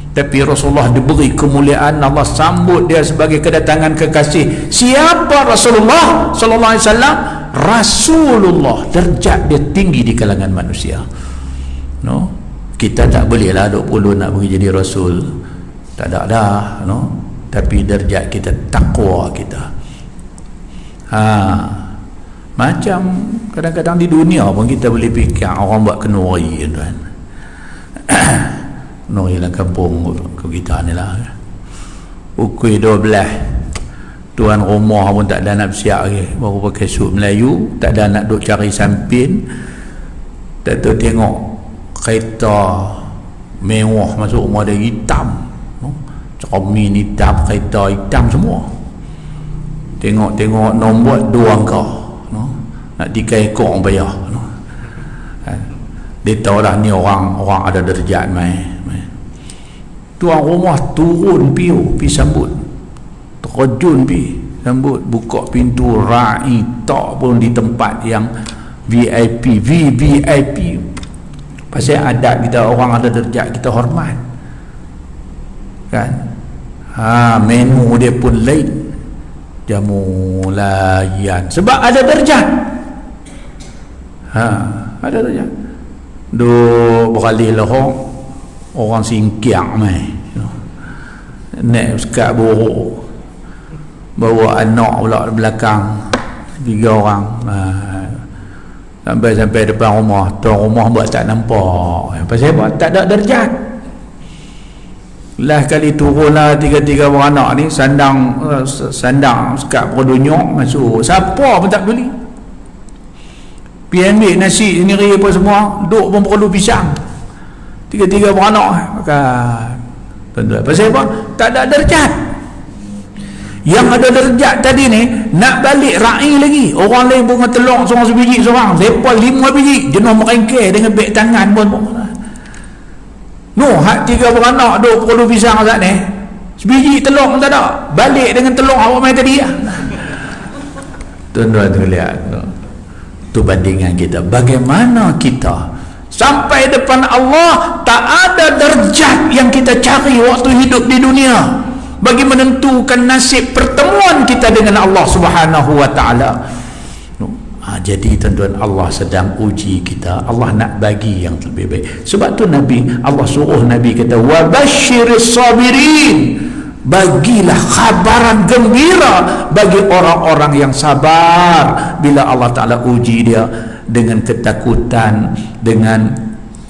Tapi Rasulullah diberi kemuliaan, Allah sambut dia sebagai kedatangan kekasih. Siapa Rasulullah sallallahu alaihi wasallam? Rasulullah, darjat dia tinggi di kalangan manusia. No, kita tak boleh lah 20 nak pergi jadi rasul, tak ada dah, no. Tapi darjat kita, takwa kita. Macam kadang-kadang di dunia pun kita boleh fikir orang buat kenuri, tuan. Kenuri lah kampung kita ni lah, ukui 12, tuan rumah pun tak ada nak bersiap lagi, baru pakai suit Melayu, tak ada nak duk cari sampin. Tak tahu tengok kereta mewah masuk rumah dia, hitam, cermin hitam, kereta hitam semua. Tengok nombor 2 angka, nak 3 ekor orang bayar. Dia tahu dah ni orang ada darjat mai. Tuan rumah turun pi sambut, terjun pi sambut, buka pintu, ra'i tak pun di tempat yang VIP, VVIP. Pasal adat kita, orang ada darjat kita hormat, kan? Menu dia pun lain, jamu layan, sebab ada darjat. Ada darjat. Beralih lah orang singkiang mai, naik sekat buruk, bawa anak pula di belakang, 3 orang, sampai depan rumah. Tuan rumah buat tak nampak, pasal apa? Tak ada darjat. Last kali turun lah 3 beranak ni, sandang sekat perdunyok masuk, siapa pun tak beli. Pergi ambil nasi sendiri apa semua, duk pun perlu pisang, 3 beranak makan. Tuan-tuan, pasal apa? Tak ada darjat. Yang ada darjat tadi ni nak balik ra'i lagi. Orang lain pun telur seorang sebiji seorang, lepas 5 biji jenuh merengkeh dengan beg tangan pun. Hak 3 beranak duk perlu pisang saat ni, sebiji telur pun tak ada, balik dengan telur awak main tadi lah. Tuan-tuan tu lihat tu bandingan kita. Bagaimana kita sampai depan Allah tak ada darjat yang kita cari waktu hidup di dunia bagi menentukan nasib pertemuan kita dengan Allah Subhanahu wa taala. Jadi tuan-tuan, Allah sedang uji kita. Allah nak bagi yang lebih baik. Sebab tu Allah suruh Nabi kata, wa basyiris sabirin, bagilah khabaran gembira bagi orang-orang yang sabar bila Allah Ta'ala uji dia dengan ketakutan, dengan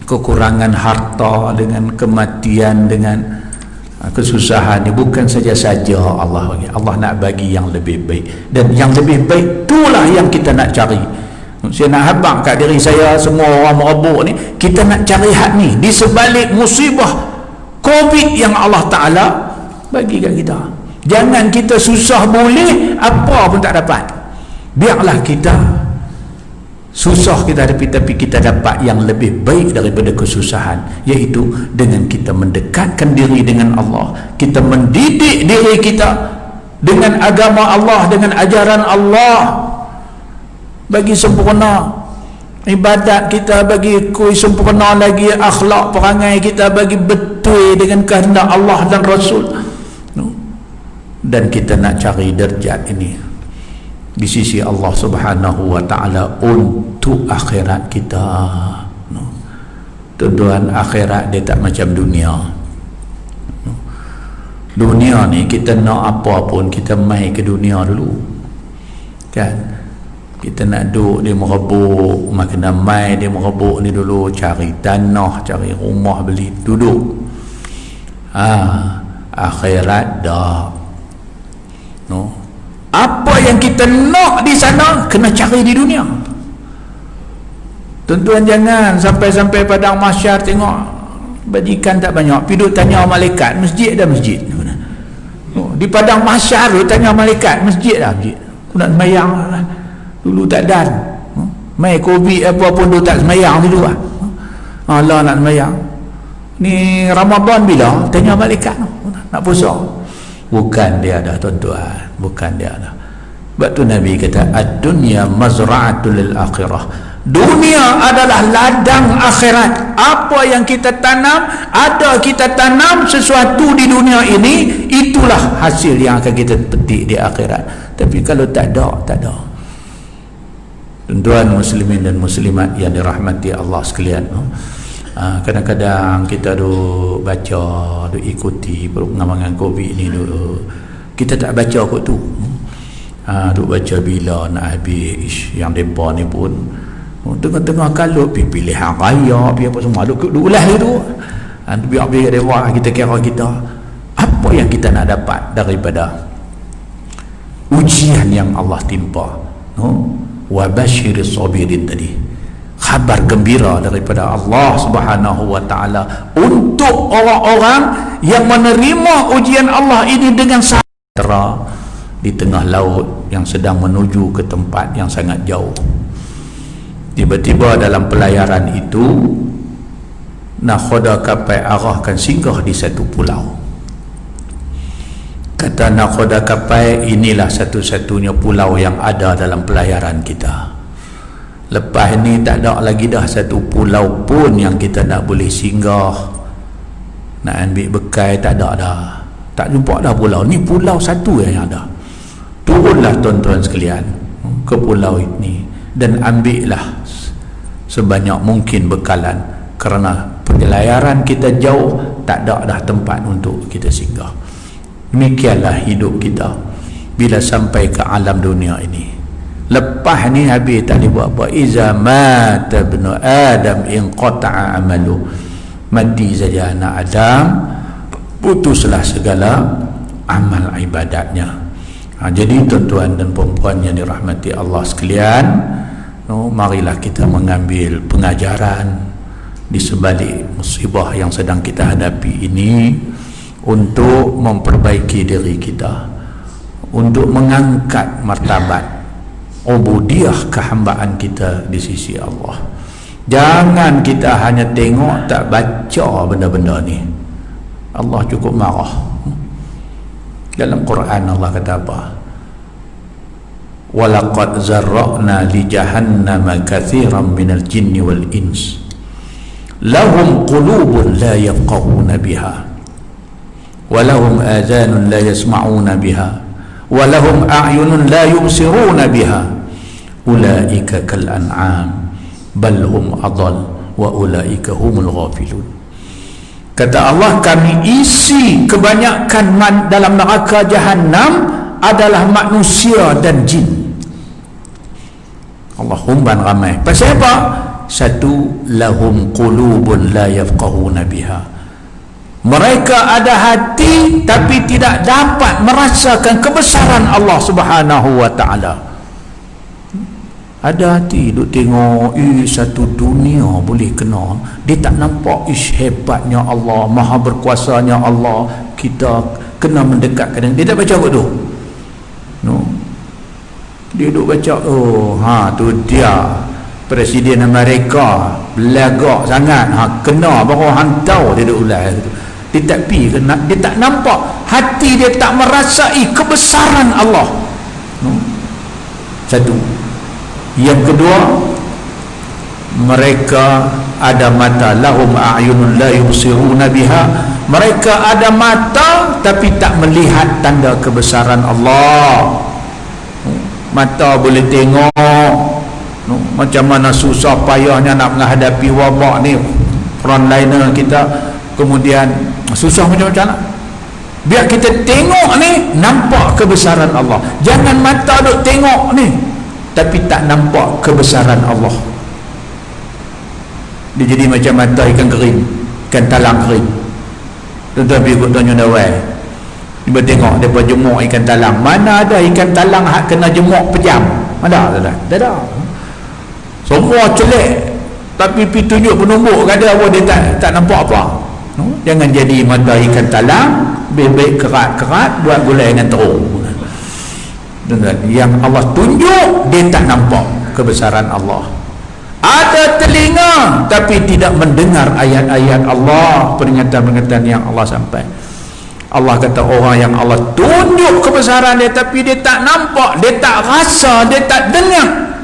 kekurangan harta, dengan kematian, dengan kesusahan. Ini bukan saja-saja Allah bagi. Allah nak bagi yang lebih baik, dan yang lebih baik itulah yang kita nak cari. Saya nak habaq kat diri saya, semua orang merebuk ni, kita nak cari hak ni di sebalik musibah COVID yang Allah Ta'ala bagi kat kita. Jangan kita susah boleh, apa pun tak dapat. Biarlah kita susah kita hadapi, tapi kita dapat yang lebih baik daripada kesusahan, iaitu dengan kita mendekatkan diri dengan Allah, kita mendidik diri kita dengan agama Allah, dengan ajaran Allah, bagi sempurna ibadat kita, bagi sempurna lagi akhlak perangai kita, bagi betul dengan kehendak Allah dan Rasul. Dan kita nak cari darjat ini di sisi Allah Subhanahu wa ta'ala untuk akhirat kita. Tuan-tuan, akhirat dia tak macam dunia. Dunia ni kita nak apa pun, kita mai ke dunia dulu, kan? Kita nak duduk dia merebuk, makan mai dia merebuk ni dulu, cari tanah, cari rumah, beli, duduk. Akhirat dah, apa yang kita nak di sana kena cari di dunia. Tuan-tuan, jangan sampai padang mahsyar tengok bajikan tak banyak, pergi duk tanya malaikat, masjid dah masjid. Di padang mahsyar tu tanya malaikat, masjid dah masjid. Aku nak sembahyang lah, dulu tak dan mai COVID apa pun duk tak sembahyang dulu lah. Allah nak sembahyang ni Ramadan bila, tanya malaikat nak puasa. Bukan dia dah, tuan-tuan, bukan dia dah. Sebab tu Nabi kata, ad-dunya mazra'atul lil akhirah. Dunia adalah ladang akhirat. Apa yang kita tanam, ada kita tanam sesuatu di dunia ini, itulah hasil yang akan kita petik di akhirat. Tapi kalau tak ada, tak ada. Tuan-tuan muslimin dan muslimat yang dirahmati Allah sekalian, kadang-kadang kita duk baca, duk ikuti pengamangan COVID ni, kita tak baca kot tu. Duk baca bila nak habis. Yang depa ni pun tengah-tengah kalut pilihan raya, apa semua duk ulah tu. Biar dewa kita kira kita apa yang kita nak dapat daripada ujian yang Allah timpa. Wa basyiris sabirin tadi, khabar gembira daripada Allah Subhanahu wa taala untuk orang-orang yang menerima ujian Allah ini dengan sabar di tengah laut yang sedang menuju ke tempat yang sangat jauh. Tiba-tiba dalam pelayaran itu, nakhoda kapal arahkan singgah di satu pulau. Kata nakhoda kapal, inilah satu-satunya pulau yang ada dalam pelayaran kita. Lepas ni tak ada lagi dah satu pulau pun yang kita nak boleh singgah, nak ambil bekal, tak ada dah. Tak jumpa dah pulau ni, pulau satu yang ada. Turunlah tuan-tuan sekalian ke pulau ini dan ambillah sebanyak mungkin bekalan, kerana pelayaran kita jauh, tak ada dah tempat untuk kita singgah. Demikianlah hidup kita bila sampai ke alam dunia ini. Lepas ni habis tak boleh buat apa. Iza mata ibnu Adam inqata'a amalu, mati saja anak Adam, putuslah segala amal ibadatnya. Jadi tuan-tuan dan puan-puan yang dirahmati Allah sekalian, marilah kita mengambil pengajaran di sebalik musibah yang sedang kita hadapi ini, untuk memperbaiki diri kita, untuk mengangkat martabat ubudiyah kehambaan kita di sisi Allah. Jangan kita hanya tengok tak baca benda-benda ni. Allah cukup marah. Dalam Quran Allah kata apa? Walaqad zarra'na li jahannama katsiran minal jinni wal ins lahum qulubun la yafqahuna biha walahum adhanun la yasma'una biha walahum a'yunun la yubsiruna biha ulaika kal an'am bal hum adall wa ulaika humul ghafilun. Kata Allah, kami isi kebanyakan dalam neraka Jahannam adalah manusia dan jin. Allah humban ramai. Pasal apa? Satu, lahum qulubun la yafqahuna biha, mereka ada hati tapi tidak dapat merasakan kebesaran Allah Subhanahu wa ta'ala. Ada hati duk tengok satu dunia boleh kena, dia tak nampak hebatnya Allah, maha berkuasanya Allah, kita kena mendekatkan dia. Tak baca kot tu, dia duk baca, tu dia Presiden Amerika belagak sangat, kena baru hantau dia duk ulas tu. Dia tak pi, dia tak nampak, hati dia tak merasai kebesaran Allah. Satu. Yang kedua, mereka ada mata, lahum a'yunun la yubsiruna biha, mereka ada mata tapi tak melihat tanda kebesaran Allah. Mata boleh tengok macam mana susah payahnya nak menghadapi wabak ni, frontliner kita, kemudian susah macam-macam lah. Biar kita tengok ni, nampak kebesaran Allah. Jangan mata duk tengok ni tapi tak nampak kebesaran Allah. Dia jadi macam mata ikan kering, ikan talang kering. Tuan-tuan pergi ikut Tuan Yunawai, dia tengok dia jemuk ikan talang. Mana ada ikan talang hak kena jemuk pejam? Ada tak? Tak ada. Semua celik, tapi pergi tunjuk penumbuk kata apa, dia tak nampak apa. Jangan jadi mata ikan talang, baik-baik kerat-kerat buat gulai dengan terung. Yang Allah tunjuk, dia tak nampak kebesaran Allah. Ada telinga tapi tidak mendengar ayat-ayat Allah, peringatan-peringatan yang Allah sampai. Allah kata orang yang Allah tunjuk kebesaran dia tapi dia tak nampak, dia tak rasa, dia tak dengar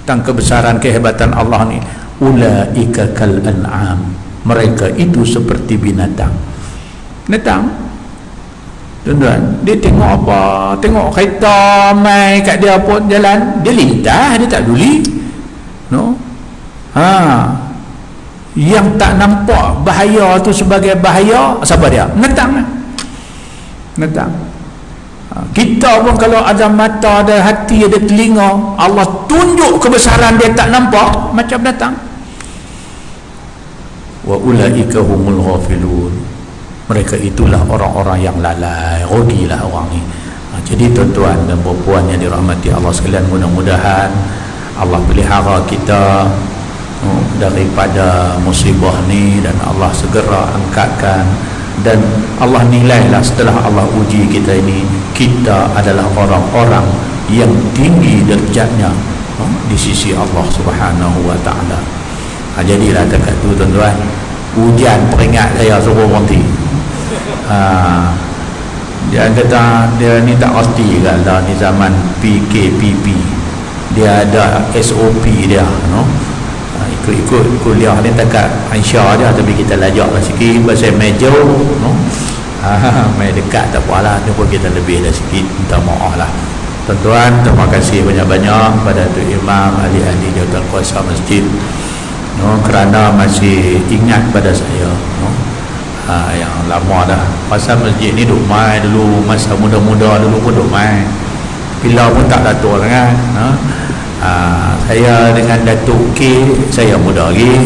tentang kebesaran kehebatan Allah ni, ulaika kal an'am, mereka itu seperti binatang. Binatang, tuan-tuan, dia tengok apa? Tengok kereta mai kat dia pun jalan, dia lintas, dia tak peduli. no? Yang tak nampak bahaya tu sebagai bahaya, siapa dia? Netang. Kita pun kalau ada mata, ada hati, ada telinga, Allah tunjuk kebesaran dia tak nampak, macam datang. Wa ulaika humul ghafilun. Mereka itulah orang-orang yang lalai, rugilah orang ni. Jadi tuan-tuan dan puan-puan yang dirahmati Allah sekalian, mudah-mudahan Allah pelihara kita daripada musibah ni, dan Allah segera angkatkan, dan Allah nilailah setelah Allah uji kita ini, kita adalah orang-orang yang tinggi derajatnya di sisi Allah Subhanahu wa taala. Jadilah dekat tu tuan-tuan, hujan peringat saya suruh berhenti. Dia kata dia ni tak pasti kalau di zaman PKPP dia ada SOP dia, ikut kuliah ni dekat Aisyah dia, tapi kita lajaklah sikit pasal meja, main dekat tak apalah, tu pun kita lebih dah sikit, minta maaf lah tuan-tuan. Terima kasih banyak-banyak pada Tok Imam, ahli-ahli jawatan kuasa masjid, kerana masih ingat pada saya, yang lama dah. Pasal masjid ni duk main dulu, masa muda-muda dulu pun duk main, bila pun tak datuk sangat. Saya dengan Datuk K, saya muda lagi,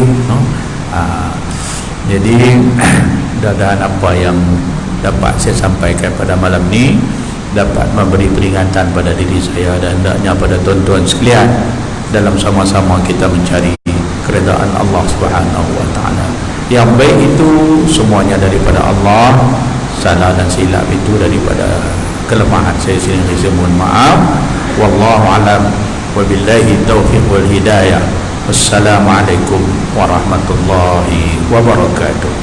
jadi dan apa yang dapat saya sampaikan pada malam ni dapat memberi peringatan pada diri saya dan hendaknya pada tuan-tuan sekalian, dalam sama-sama kita mencari keredaan Allah Subhanahu wa taala. Yang baik itu semuanya daripada Allah, salah dan silap itu daripada kelemahan saya sendiri. Saya mohon maaf. Wallahu alam, wabillahi taufiq wal hidayah. Wassalamualaikum warahmatullahi wabarakatuh.